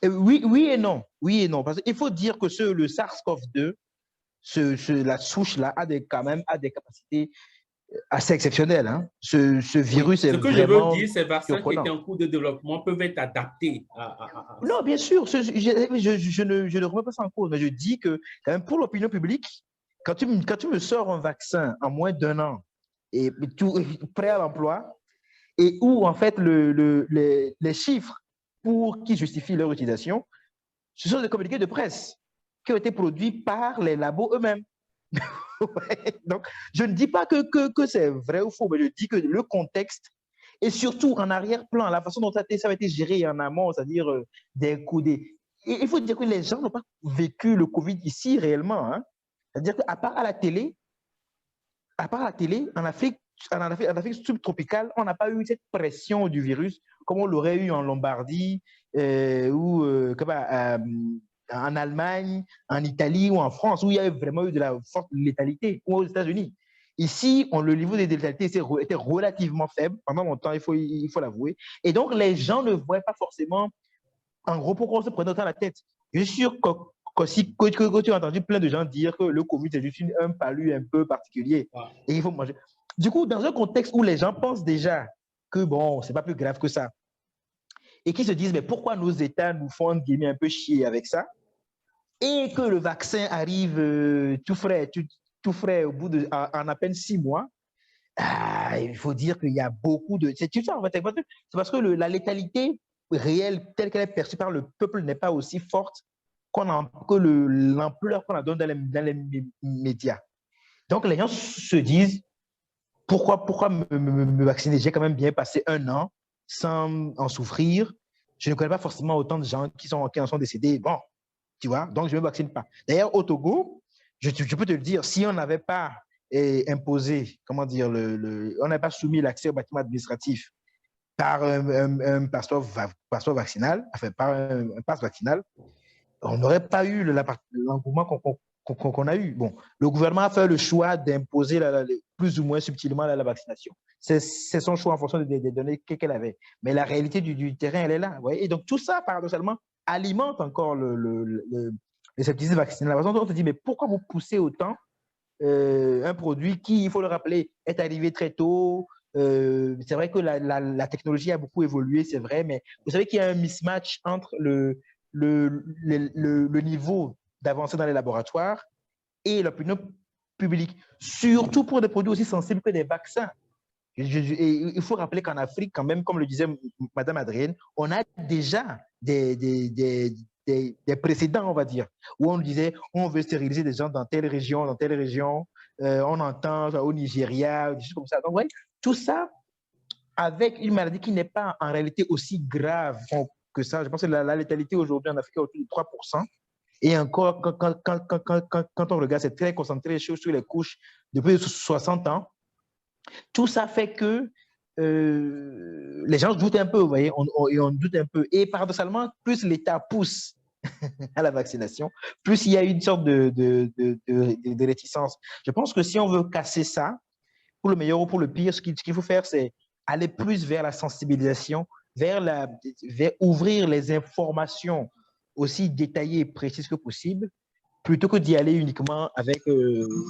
Oui et non. Oui et non. Parce qu'il faut dire que le SARS-CoV-2, la souche-là, quand même des capacités assez exceptionnelles. Hein. Ce virus est vraiment. Ce que je veux dire, ces vaccins qui étaient en cours de développement peuvent être adaptés à... Non, bien sûr. Je ne remets pas ça en cause, mais je dis que, quand même, pour l'opinion publique, quand tu me sors un vaccin en moins d'1 an et tout prêt à l'emploi, et où, en fait, les chiffres qui justifient leur utilisation, ce sont des communiqués de presse qui ont été produits par les labos eux-mêmes. Ouais, donc, je ne dis pas que c'est vrai ou faux, mais je dis que le contexte, et surtout en arrière-plan, la façon dont ça a été géré en amont, c'est-à-dire il faut dire que les gens n'ont pas vécu le Covid ici réellement. Hein. C'est-à-dire qu'à part à la télé, en Afrique subtropicale, on n'a pas eu cette pression du virus comme on l'aurait eu en Lombardie ou en Allemagne, en Italie ou en France, où il y avait vraiment eu de la forte létalité, ou aux États-Unis. Ici, le niveau de létalité était relativement faible pendant longtemps, il faut l'avouer. Et donc, les gens ne voyaient pas forcément, en gros, pourquoi on se prenait autant la tête. Je suis sûr que tu as entendu plein de gens dire que le Covid, c'est juste un palu un peu particulier. Ouais. Et il faut manger. Du coup, dans un contexte où les gens pensent déjà que, bon, c'est pas plus grave que ça, et qui se disent, mais pourquoi nos États nous font un peu chier avec ça, et que le vaccin arrive tout frais au bout en à peine 6 mois, il faut dire qu'il y a beaucoup de... C'est ça, en fait. C'est parce que la létalité réelle, telle qu'elle est perçue par le peuple, n'est pas aussi forte que l'ampleur qu'on la donne dans les médias. Donc, les gens se disent, pourquoi me vacciner? J'ai quand même bien passé 1 an sans en souffrir. Je ne connais pas forcément autant de gens qui en sont décédés. Bon, tu vois, donc je ne me vaccine pas. D'ailleurs, au Togo, je peux te le dire, si on n'avait pas imposé, comment dire, on n'avait pas soumis l'accès au bâtiment administratif par un passeport vaccinal, enfin par un passe vaccinal, on n'aurait pas eu l'engouement qu'on a eu. Bon, le gouvernement a fait le choix d'imposer plus ou moins subtilement la vaccination. C'est son choix en fonction des données qu'elle avait. Mais la réalité du terrain, elle est là. Voyez. Et donc, tout ça, paradoxalement, alimente encore le scepticisme vaccinal. La façon dont on se dit, mais pourquoi vous poussez autant un produit qui, il faut le rappeler, est arrivé très tôt? C'est vrai que la technologie a beaucoup évolué, c'est vrai, mais vous savez qu'il y a un mismatch entre le niveau d'avancée dans les laboratoires et l'opinion publique, surtout pour des produits aussi sensibles que des vaccins. Et il faut rappeler qu'en Afrique, quand même, comme le disait Madame Adrienne, on a déjà des précédents, on va dire, où on disait on veut stériliser des gens dans telle région, on entend au Nigeria, des choses comme ça. Donc, ouais, tout ça avec une maladie qui n'est pas en réalité aussi grave que ça. Je pense que la létalité aujourd'hui en Afrique est autour de 3%. Et encore, quand on regarde, c'est très concentré sur les couches de plus de 60 ans. Tout ça fait que les gens doutent un peu, vous voyez, on doute un peu. Et paradoxalement, plus l'État pousse à la vaccination, plus il y a une sorte de réticence. Je pense que si on veut casser ça, pour le meilleur ou pour le pire, ce qu'il faut faire, c'est aller plus vers la sensibilisation, vers ouvrir les informations aussi détaillées et précises que possible, plutôt que d'y aller uniquement avec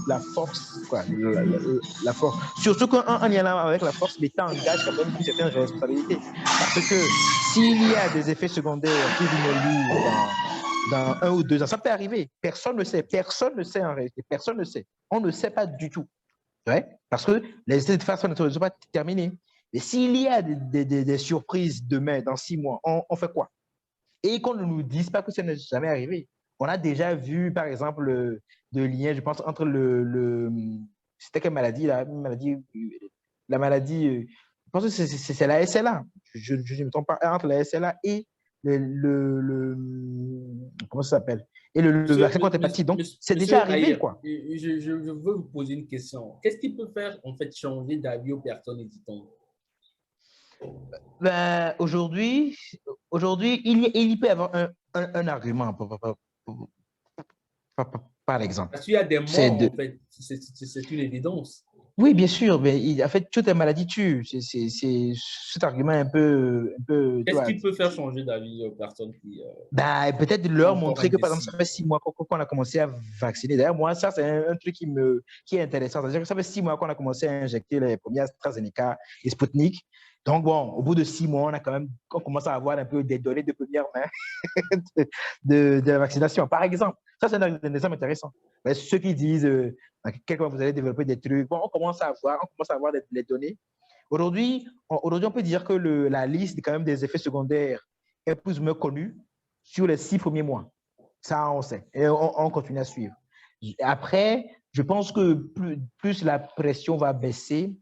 la force, quoi, la force. Surtout qu'en y allant avec la force, l'État engage quand même une certaine responsabilité. Parce que s'il y a des effets secondaires plus ou moins lourds dans 1 ou 2 ans, ça peut arriver. Personne ne sait en réalité, personne ne sait. On ne sait pas du tout. Ouais? Parce que les essais de phase ne sont pas terminés. Et s'il y a des surprises demain, dans 6 mois, on fait quoi? Et qu'on ne nous dise pas que ça n'est jamais arrivé. On a déjà vu, par exemple, de liens, je pense, entre c'était quelle maladie, la maladie, je pense que c'est la SLA. Je ne me trompe pas, entre la SLA et comment ça s'appelle? Et le vaccin contre l'hépatite. Donc, c'est déjà arrivé, Ayer, quoi. Je veux vous poser une question. Qu'est-ce qui peut faire, en fait, changer d'avis aux personnes hésitantes? Ben, aujourd'hui, il peut y avoir un argument, par exemple. Parce qu'il y a des morts, en fait, c'est une évidence. Oui, bien sûr, mais en fait, toutes les maladies tuent. C'est cet argument un peu Qu'est-ce qui peut faire changer d'avis aux personnes qui ben, peut-être leur encore montrer que, par exemple, indécis? ça fait 6 mois qu'on a commencé à vacciner. D'ailleurs, moi, ça, c'est un truc qui est intéressant. C'est-à-dire que ça fait 6 mois qu'on a commencé à injecter les premiers AstraZeneca et Sputnik. Donc, bon, au bout de 6 mois, on commence à avoir un peu des données de première main de la vaccination. Par exemple, ça, c'est un exemple intéressant. Mais ceux qui disent, quelque part, vous allez développer des trucs, bon, on commence à avoir les données. Aujourd'hui, on peut dire que la liste, quand même, des effets secondaires est plus ou moins connue sur les 6 premiers mois. Ça, on sait. Et on continue à suivre. Après, je pense que plus la pression va baisser,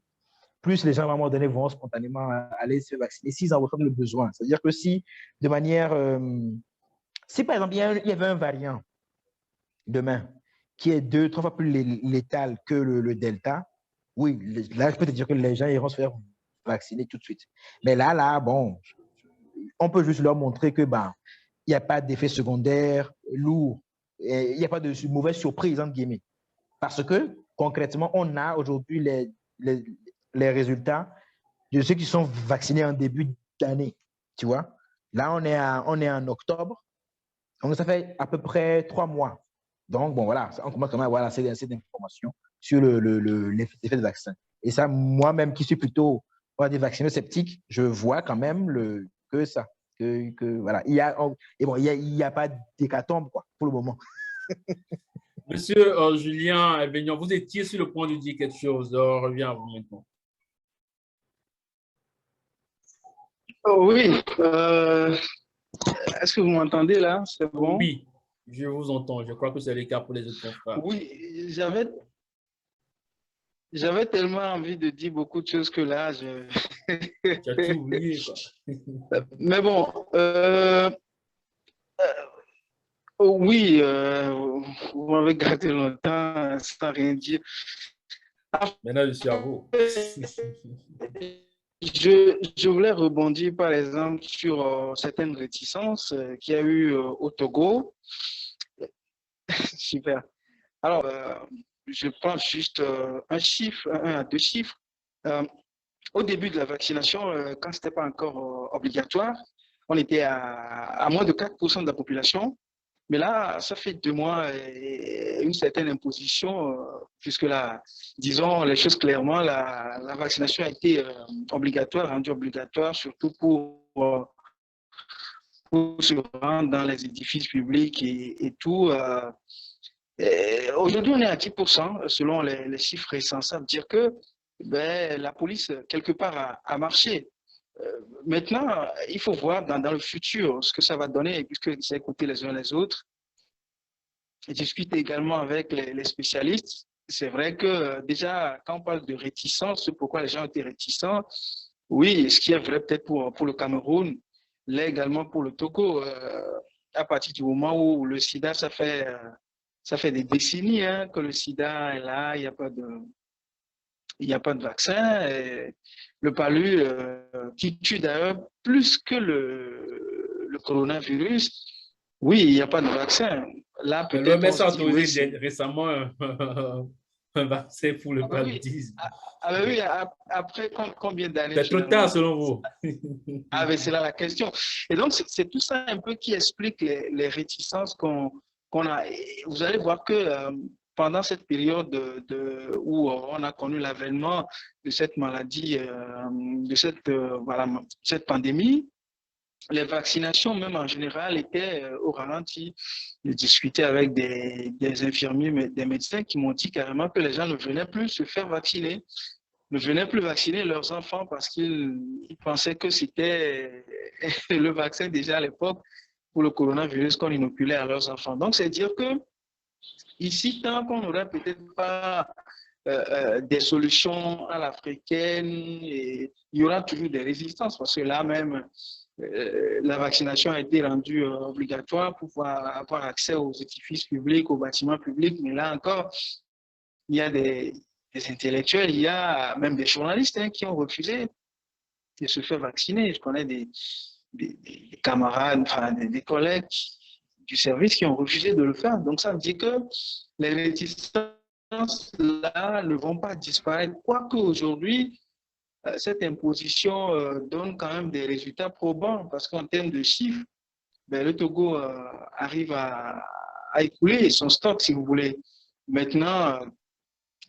plus les gens, à un moment donné, vont spontanément aller se vacciner s'ils en ressentent le besoin. C'est-à-dire que si, de manière... si, par exemple, il y avait un variant demain qui est 2-3 fois plus létal que le Delta, oui, là, je peux te dire que les gens iront se faire vacciner tout de suite. Mais là, bon, on peut juste leur montrer que, ben, il n'y a pas d'effet secondaire lourd, il n'y a pas de mauvaise surprise, entre guillemets. Parce que, concrètement, on a aujourd'hui les résultats de ceux qui sont vaccinés en début d'année, tu vois. Là, on est en octobre, donc ça fait à peu près 3 mois. Donc, bon, voilà, on commence quand même à avoir assez d'informations sur l'effet de vaccin. Et ça, moi-même, qui suis plutôt des vaccinaux sceptiques, je vois quand même que ça. Voilà, il y a pas d'hécatombe, quoi, pour le moment. Monsieur Julien Vignon, vous étiez sur le point de dire quelque chose. Je reviens à vous maintenant. Oh, oui. Est-ce que vous m'entendez là? C'est bon? Oui, je vous entends. Je crois que c'est le cas pour les autres confrères. Oui, j'avais tellement envie de dire beaucoup de choses que là, Tu as tout oublié, quoi. Mais bon, oui, vous m'avez gardé longtemps sans rien dire. Maintenant, je suis à vous. Je voulais rebondir, par exemple, sur certaines réticences qu'il y a eu au Togo. Super. Alors, je prends juste un à deux chiffres. Au début de la vaccination, quand ce n'était pas encore obligatoire, on était à moins de 4% de la population. Mais là, ça fait 2 mois une certaine imposition, puisque là, disons les choses clairement, la vaccination a été obligatoire, rendue obligatoire, surtout pour se rendre dans les édifices publics et tout. Aujourd'hui, on est à 10% selon les chiffres récents. Ça veut dire que la police, quelque part, a marché. Maintenant, il faut voir dans le futur ce que ça va donner, puisque c'est écouter les uns les autres. Discuter également avec les spécialistes. C'est vrai que déjà, quand on parle de réticence, pourquoi les gens étaient réticents, oui, ce qui est vrai peut-être pour le Cameroun, l'est également pour le Togo. À partir du moment où le sida, ça fait des décennies que le sida est là, il n'y a pas de vaccin. Et le palu, qui tue d'ailleurs plus que le coronavirus, oui, il n'y a pas de vaccin. Là, peut-être on L'OMS se a dit, oui, autorisé récemment un vaccin pour le oui. paludisme. Oui, après combien d'années C'est trop tard finalement? selon vous. Mais c'est là la question. Et donc, c'est tout ça un peu qui explique les réticences qu'on a. Et vous allez voir que pendant cette période où on a connu l'avènement de cette maladie, de cette pandémie, les vaccinations, même en général, étaient au ralenti. J'ai discuté avec des infirmiers, des médecins qui m'ont dit carrément que les gens ne venaient plus se faire vacciner, ne venaient plus vacciner leurs enfants parce qu'ils pensaient que c'était le vaccin déjà à l'époque pour le coronavirus qu'on inoculait à leurs enfants. Donc, c'est dire que ici, tant qu'on n'aurait peut-être pas des solutions à l'africaine, il y aura toujours des résistances parce que là même, la vaccination a été rendue obligatoire pour pouvoir avoir accès aux édifices publics, aux bâtiments publics. Mais là encore, il y a des intellectuels, il y a même des journalistes qui ont refusé de se faire vacciner. Je connais des camarades, enfin des collègues du service qui ont refusé de le faire. Donc ça veut dire que les réticences là ne vont pas disparaître. Quoique aujourd'hui, cette imposition donne quand même des résultats probants parce qu'en termes de chiffres, le Togo arrive à écouler son stock, si vous voulez. Maintenant,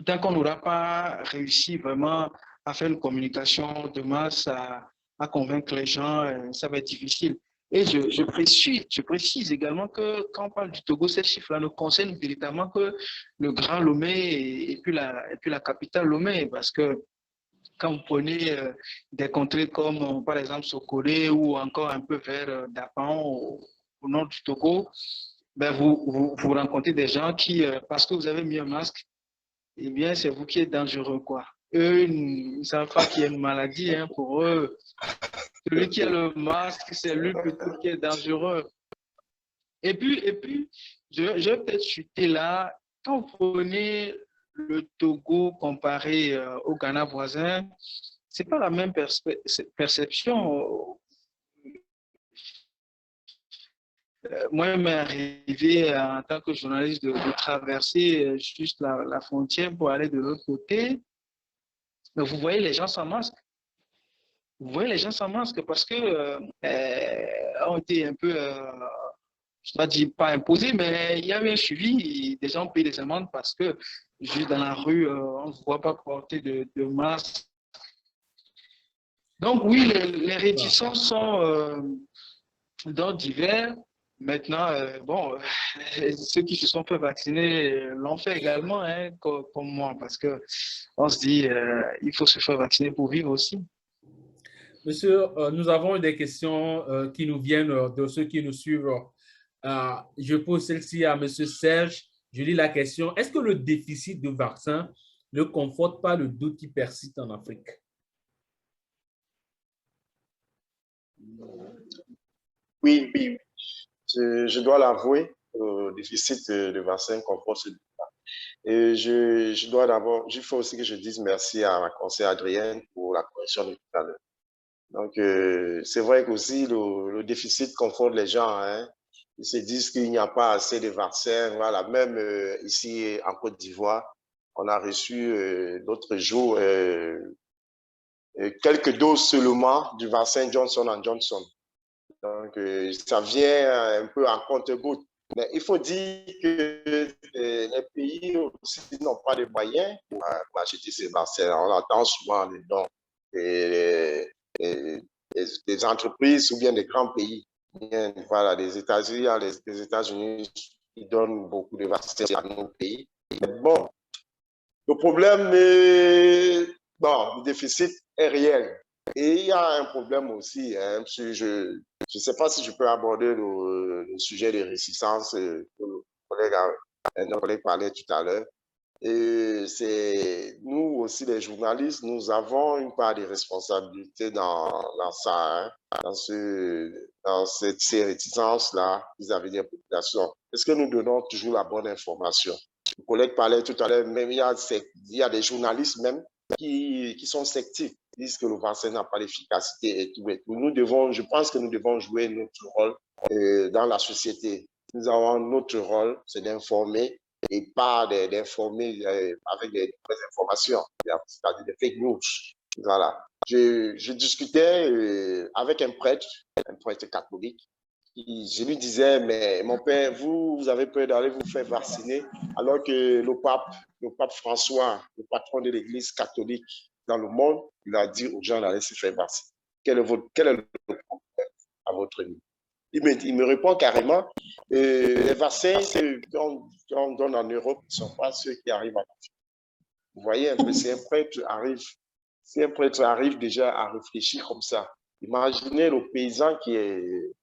tant qu'on n'aura pas réussi vraiment à faire une communication de masse, à convaincre les gens, ça va être difficile. Et je précise également que quand on parle du Togo, ces chiffres-là ne concernent véritablement que le Grand Lomé et puis la capitale Lomé, parce que quand vous prenez des contrées comme par exemple Sokolé ou encore un peu vers Dapan au nord du Togo, vous rencontrez des gens qui, parce que vous avez mis un masque, eh bien, c'est vous qui êtes dangereux, quoi. Eux, ils ne savent pas qu'il y a une maladie, pour eux. Celui qui a le masque, c'est lui plutôt qui est dangereux. Et puis je vais peut-être chuter là. Quand vous prenez le Togo comparé au Ghana voisin, c'est pas la même perception. Moi, il m'est arrivé en tant que journaliste de traverser juste la frontière pour aller de l'autre côté. Mais vous voyez les gens sans masque. Vous voyez les gens sans masque parce que ont été un peu, je ne dois dire pas imposés, mais il y avait un suivi. Des gens payent des amendes parce que juste dans la rue, on ne se voit pas porter de masque. Donc oui, les réticences sont d'ordre divers. Maintenant, ceux qui se sont fait vacciner l'ont fait également, comme moi, parce que on se dit, il faut se faire vacciner pour vivre aussi. Monsieur, nous avons des questions qui nous viennent de ceux qui nous suivent. Je pose celle-ci à Monsieur Serge. Je lis la question. Est-ce que le déficit de vaccins ne conforte pas le doute qui persiste en Afrique? Oui. Je dois l'avouer, le déficit de vaccins conforte ce doute. Et je dois d'abord, il faut aussi que je dise merci à ma conseillère Adrienne pour la correction de tout à l'heure. Donc, c'est vrai qu'aussi le déficit conforte les gens. Ils se disent qu'il n'y a pas assez de vaccins. Voilà, même ici en Côte d'Ivoire, on a reçu l'autre jour quelques doses seulement du vaccin Johnson & Johnson. Donc, ça vient un peu en compte-goutte. Mais il faut dire que les pays aussi n'ont pas de moyens pour acheter ces vaccins. On entend souvent les dons des entreprises ou bien des grands pays. Voilà, des États-Unis qui donne beaucoup de vaccins à nos pays. Mais bon, le problème bon, le déficit est réel. Et il y a un problème aussi, hein, je ne sais pas si je peux aborder le sujet de réticence que notre collègue parlait tout à l'heure. Et c'est nous aussi, les journalistes, nous avons une part de responsabilité dans ça, hein, dans ces réticences-là vis-à-vis des populations. Est-ce que nous donnons toujours la bonne information? Le collègue parlait tout à l'heure, même il y a des journalistes même qui sont sceptiques, disent que le vaccin n'a pas d'efficacité et tout. Je pense que nous devons jouer notre rôle dans la société. Nous avons notre rôle, c'est d'informer et pas d'informer avec des mauvaises informations, c'est-à-dire des fake news. Voilà. Je discutais avec un prêtre catholique. Je lui disais, mais mon père, vous avez peur d'aller vous faire vacciner, alors que le pape François, le patron de l'Église catholique dans le monde, il a dit aux gens d'aller se faire vacciner. Quel est le problème à votre niveau? Il me répond carrément, les vaccins qu'on donne en Europe ne sont pas ceux qui arrivent en Afrique. Vous voyez un peu, si un prêtre arrive déjà à réfléchir comme ça, imaginez le paysan qui est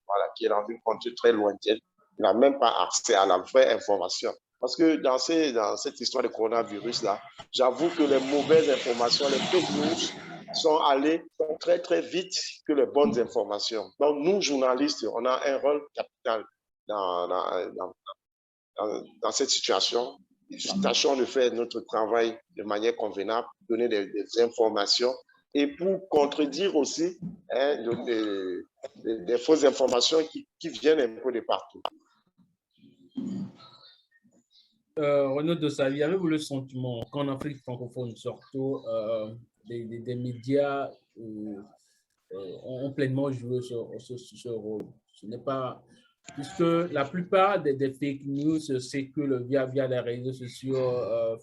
dans une contrée très lointaine, il n'a même pas accès à la vraie information. Parce que dans cette histoire de coronavirus-là, j'avoue que les mauvaises informations, les fake news sont allées très, très vite que les bonnes informations. Donc, nous, journalistes, on a un rôle capital dans cette situation. Tâchons de faire notre travail de manière convenable, donner des informations et pour contredire aussi des fausses informations qui viennent un peu de partout. Renaud Dosali, avez-vous le sentiment qu'en Afrique francophone, surtout, des médias ont pleinement joué ce rôle? Ce n'est pas... Puisque la plupart des fake news circulent via les réseaux sociaux,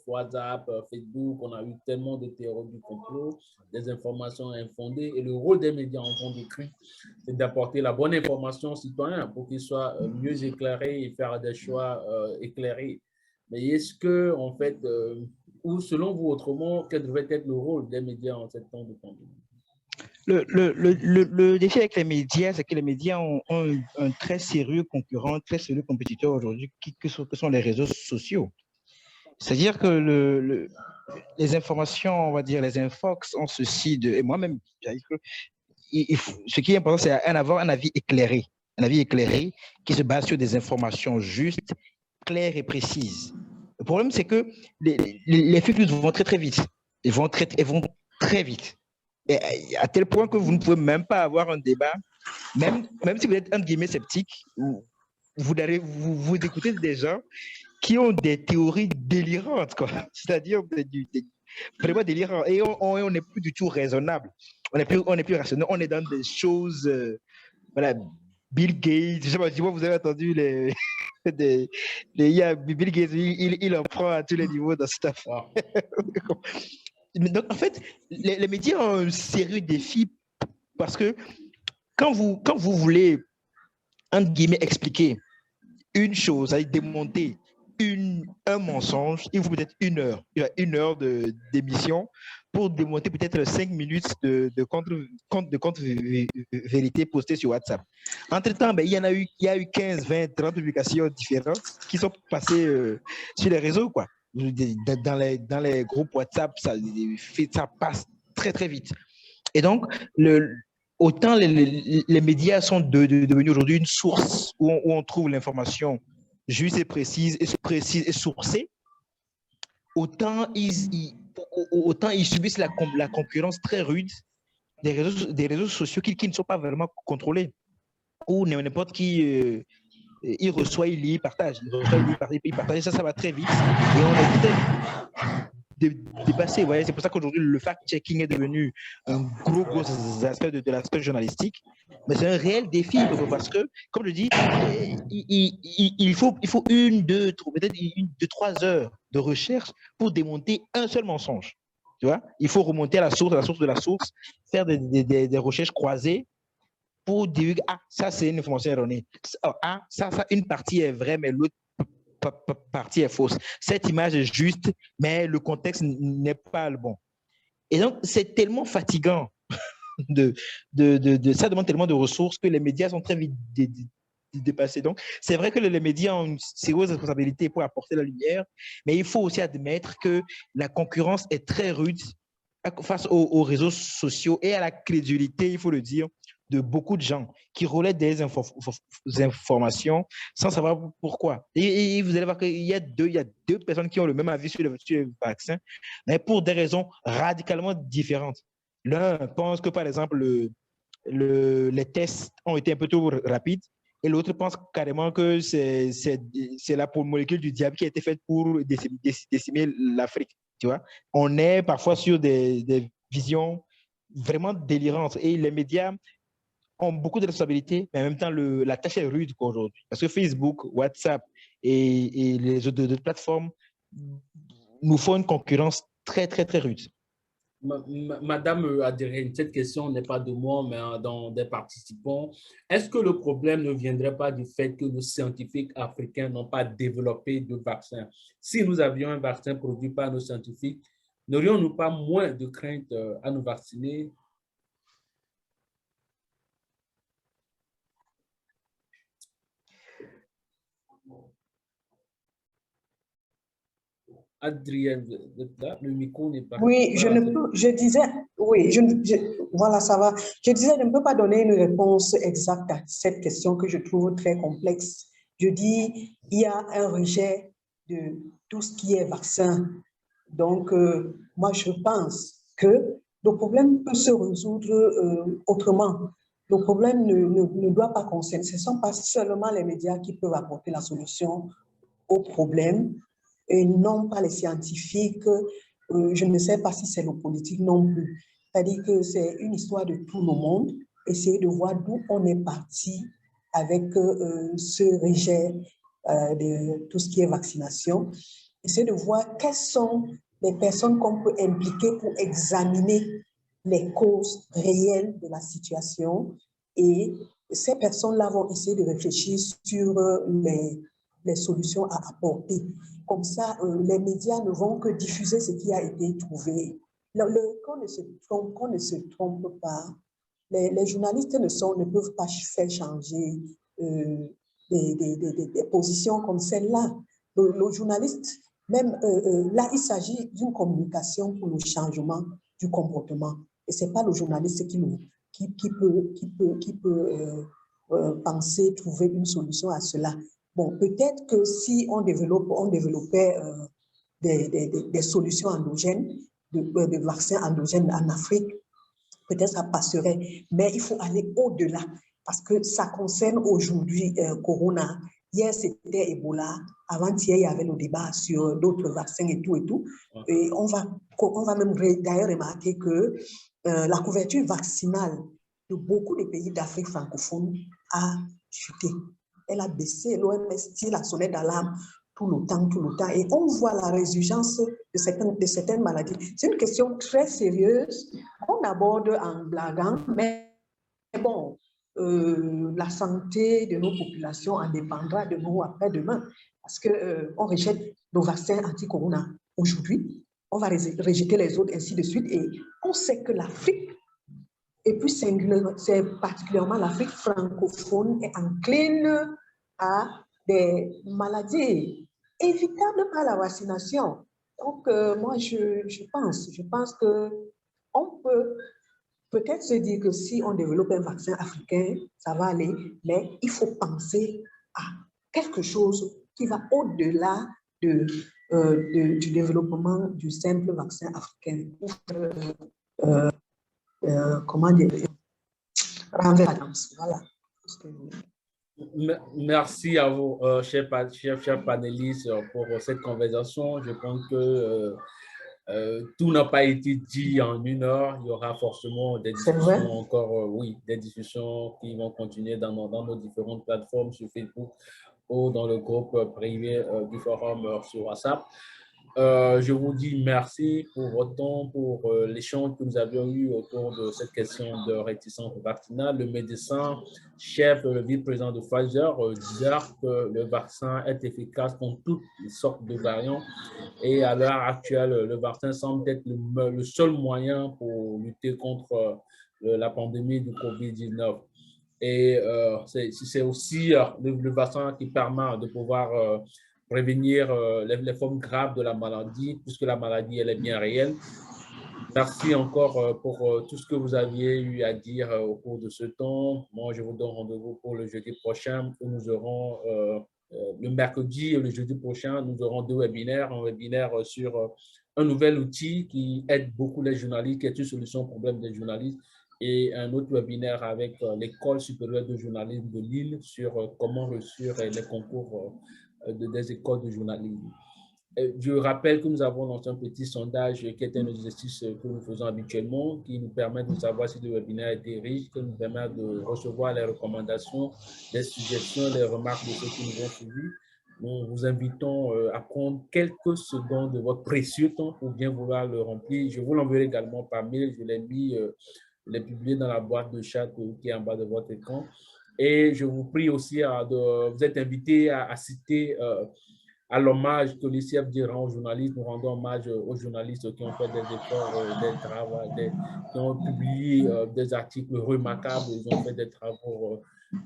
WhatsApp, Facebook, on a eu tellement de théories du complot, des informations infondées, et le rôle des médias en fond de cri, c'est d'apporter la bonne information aux citoyens pour qu'ils soient mieux éclairés et faire des choix éclairés. Mais est-ce que, en fait, ou selon vous autrement, quel devrait être le rôle des médias en ce temps de pandémie? Le défi avec les médias, c'est que les médias ont un très sérieux concurrent, très sérieux compétiteur aujourd'hui, que sont les réseaux sociaux. C'est-à-dire que les informations, on va dire, les infox ont ceci de... Et moi-même, ce qui est important, c'est avoir un avis éclairé. Un avis éclairé qui se base sur des informations justes, claires et précises. Le problème, c'est que les fake news vont très, très vite. Ils vont très vite. Et à tel point que vous ne pouvez même pas avoir un débat, même si vous êtes, entre guillemets, sceptique, vous écoutez des gens qui ont des théories délirantes, quoi. C'est-à-dire vraiment délirantes. Et on n'est plus du tout raisonnable. On n'est plus rationnel. On est dans des choses, voilà, Bill Gates, je sais pas si vous avez entendu Bill Gates, il en prend à tous les niveaux dans cette affaire. Donc, en fait, les médias ont un sérieux défi parce que quand vous voulez, entre guillemets, expliquer une chose, démonter un mensonge, il vous peut-être une heure d'émission pour démonter peut-être 5 minutes de contre-vérité postée sur WhatsApp. Entre-temps, il y a eu 15, 20, 30 publications différentes qui sont passées sur les réseaux, quoi. Dans les groupes WhatsApp, ça passe très, très vite. Et donc, autant les médias sont devenus aujourd'hui une source où on trouve l'information juste et précise et sourcée, autant ils subissent la concurrence très rude des réseaux sociaux qui ne sont pas vraiment contrôlés, où n'importe qui... il reçoit, il lit, il partage. Il partage, ça va très vite. Et on est peut-être dépassé. Ouais. C'est pour ça qu'aujourd'hui, le fact-checking est devenu un gros aspect de l'aspect journalistique. Mais c'est un réel défi parce que, comme je dis, il faut 1, 2, peut-être 3 heures de recherche pour démonter un seul mensonge. Tu vois? Il faut remonter à la source de la source, faire des recherches croisées pour dire ça c'est une information erronée. Ça une partie est vraie, mais l'autre partie est fausse. Cette image est juste, mais le contexte n'est pas le bon. Et donc, c'est tellement fatigant. Ça demande tellement de ressources que les médias sont très vite dépassés. Donc, c'est vrai que les médias ont une sérieuse responsabilité pour apporter la lumière, mais il faut aussi admettre que la concurrence est très rude face aux réseaux sociaux et à la crédulité, il faut le dire, de beaucoup de gens qui relaient des informations sans savoir pourquoi. Et vous allez voir qu'il y a deux personnes qui ont le même avis sur le vaccin, mais pour des raisons radicalement différentes. L'un pense que, par exemple, les tests ont été un peu trop rapides et l'autre pense carrément que c'est la molécule du diable qui a été faite pour décimer l'Afrique. Tu vois? On est parfois sur des visions vraiment délirantes et les médias ont beaucoup de responsabilités, mais en même temps, la tâche est rude aujourd'hui. Parce que Facebook, WhatsApp et les autres plateformes nous font une concurrence très, très, très rude. Madame Adérine, cette question n'est pas de moi, mais dans des participants. Est-ce que le problème ne viendrait pas du fait que nos scientifiques africains n'ont pas développé de vaccin? Si nous avions un vaccin produit par nos scientifiques, n'aurions-nous pas moins de crainte à nous vacciner? Adrienne, le micro n'est pas... Oui, je disais, oui, voilà, ça va. Je disais, je ne peux pas donner une réponse exacte à cette question que je trouve très complexe. Je dis, il y a un rejet de tout ce qui est vaccin. Donc, moi, je pense que le problème peut se résoudre autrement. Le problème ne doit pas concerner, ce ne sont pas seulement les médias qui peuvent apporter la solution au problème, et non pas les scientifiques. Je ne sais pas si c'est le politique non plus. C'est-à-dire que c'est une histoire de tout le monde. Essayer de voir d'où on est parti avec ce rejet de tout ce qui est vaccination. Essayer de voir quelles sont les personnes qu'on peut impliquer pour examiner les causes réelles de la situation. Et ces personnes-là vont essayer de réfléchir sur les solutions à apporter. Comme ça, les médias ne vont que diffuser ce qui a été trouvé. Qu'on ne se trompe pas. Les journalistes ne peuvent pas faire changer des positions comme celle-là. Le journaliste, même là, il s'agit d'une communication pour le changement du comportement. Et ce n'est pas le journaliste qui peut penser, trouver une solution à cela. Bon, peut-être que si on développait des solutions endogènes, de vaccins endogènes en Afrique, peut-être ça passerait. Mais il faut aller au-delà parce que ça concerne aujourd'hui Corona. Hier, c'était Ebola. Avant-hier, il y avait le débat sur d'autres vaccins et tout et tout. Et on va même d'ailleurs remarquer que la couverture vaccinale de beaucoup de pays d'Afrique francophone a chuté. Elle a baissé, l'OMS tire la sonnette d'alarme tout le temps. Et on voit la résurgence de certaines maladies. C'est une question très sérieuse qu'on aborde en blaguant, mais bon, la santé de nos populations en dépendra de nous après-demain, parce qu'on rejette nos vaccins anti-corona aujourd'hui, on va rejeter les autres, ainsi de suite, et on sait que l'Afrique, et puis c'est particulièrement l'Afrique francophone, est encline à des maladies évitables par la vaccination. Donc, moi, je pense qu'on peut peut-être se dire que si on développe un vaccin africain, ça va aller, mais il faut penser à quelque chose qui va au-delà du développement du simple vaccin africain. Comment dire, voilà. Merci à vous, chers panélistes, pour cette conversation. Je pense que tout n'a pas été dit en une heure. Il y aura forcément des discussions encore, oui, des discussions qui vont continuer dans nos différentes plateformes sur Facebook ou dans le groupe privé du forum sur WhatsApp. Je vous dis merci pour votre temps, pour l'échange que nous avions eu autour de cette question de réticence vaccinale. Le médecin-chef, le vice-président de Pfizer, disait que le vaccin est efficace contre toutes les sortes de variants. Et à l'heure actuelle, le vaccin semble être le seul moyen pour lutter contre la pandémie du COVID-19. Et c'est aussi le vaccin qui permet de pouvoir prévenir les formes graves de la maladie, puisque la maladie, elle est bien réelle. Merci encore pour tout ce que vous aviez eu à dire au cours de ce temps. Moi, je vous donne rendez-vous pour le jeudi prochain, où nous aurons le mercredi et le jeudi prochain, nous aurons deux webinaires. Un webinaire sur un nouvel outil qui aide beaucoup les journalistes, qui est une solution au problème des journalistes, et un autre webinaire avec l'École supérieure de journalisme de Lille sur comment réussir les concours des écoles de journalisme. Je rappelle que nous avons lancé un petit sondage qui est un exercice que nous faisons habituellement, qui nous permet de savoir si le webinaire était riche, qui nous permet de recevoir les recommandations, les suggestions, les remarques de ceux qui nous ont suivis. Nous vous invitons à prendre quelques secondes de votre précieux temps pour bien vouloir le remplir. Je vous l'enverrai également par mail. Je l'ai mis, je l'ai publié dans la boîte de chat qui est en bas de votre écran. Et je vous prie aussi vous êtes invités à citer à l'hommage que l'ICFD rend aux journalistes. Nous rendons hommage aux journalistes qui ont fait des efforts, des travaux, qui ont publié des articles remarquables, ils ont fait des travaux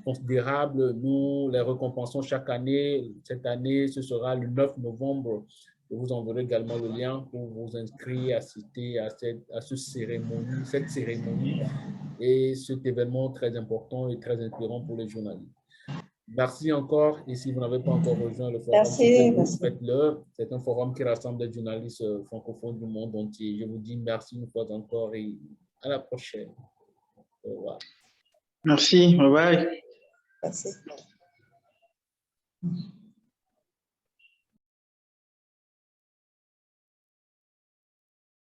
considérables. Nous les récompensons chaque année. Cette année, ce sera le 9 novembre. Je vous enverrai également le lien pour vous inscrire, assister à cette cérémonie et cet événement très important et très inspirant pour les journalistes. Merci encore. Et si vous n'avez pas encore rejoint le forum, faites-le. C'est un forum qui rassemble des journalistes francophones du monde entier. Je vous dis merci une fois encore et à la prochaine. Au revoir. Merci. Bye bye. Merci.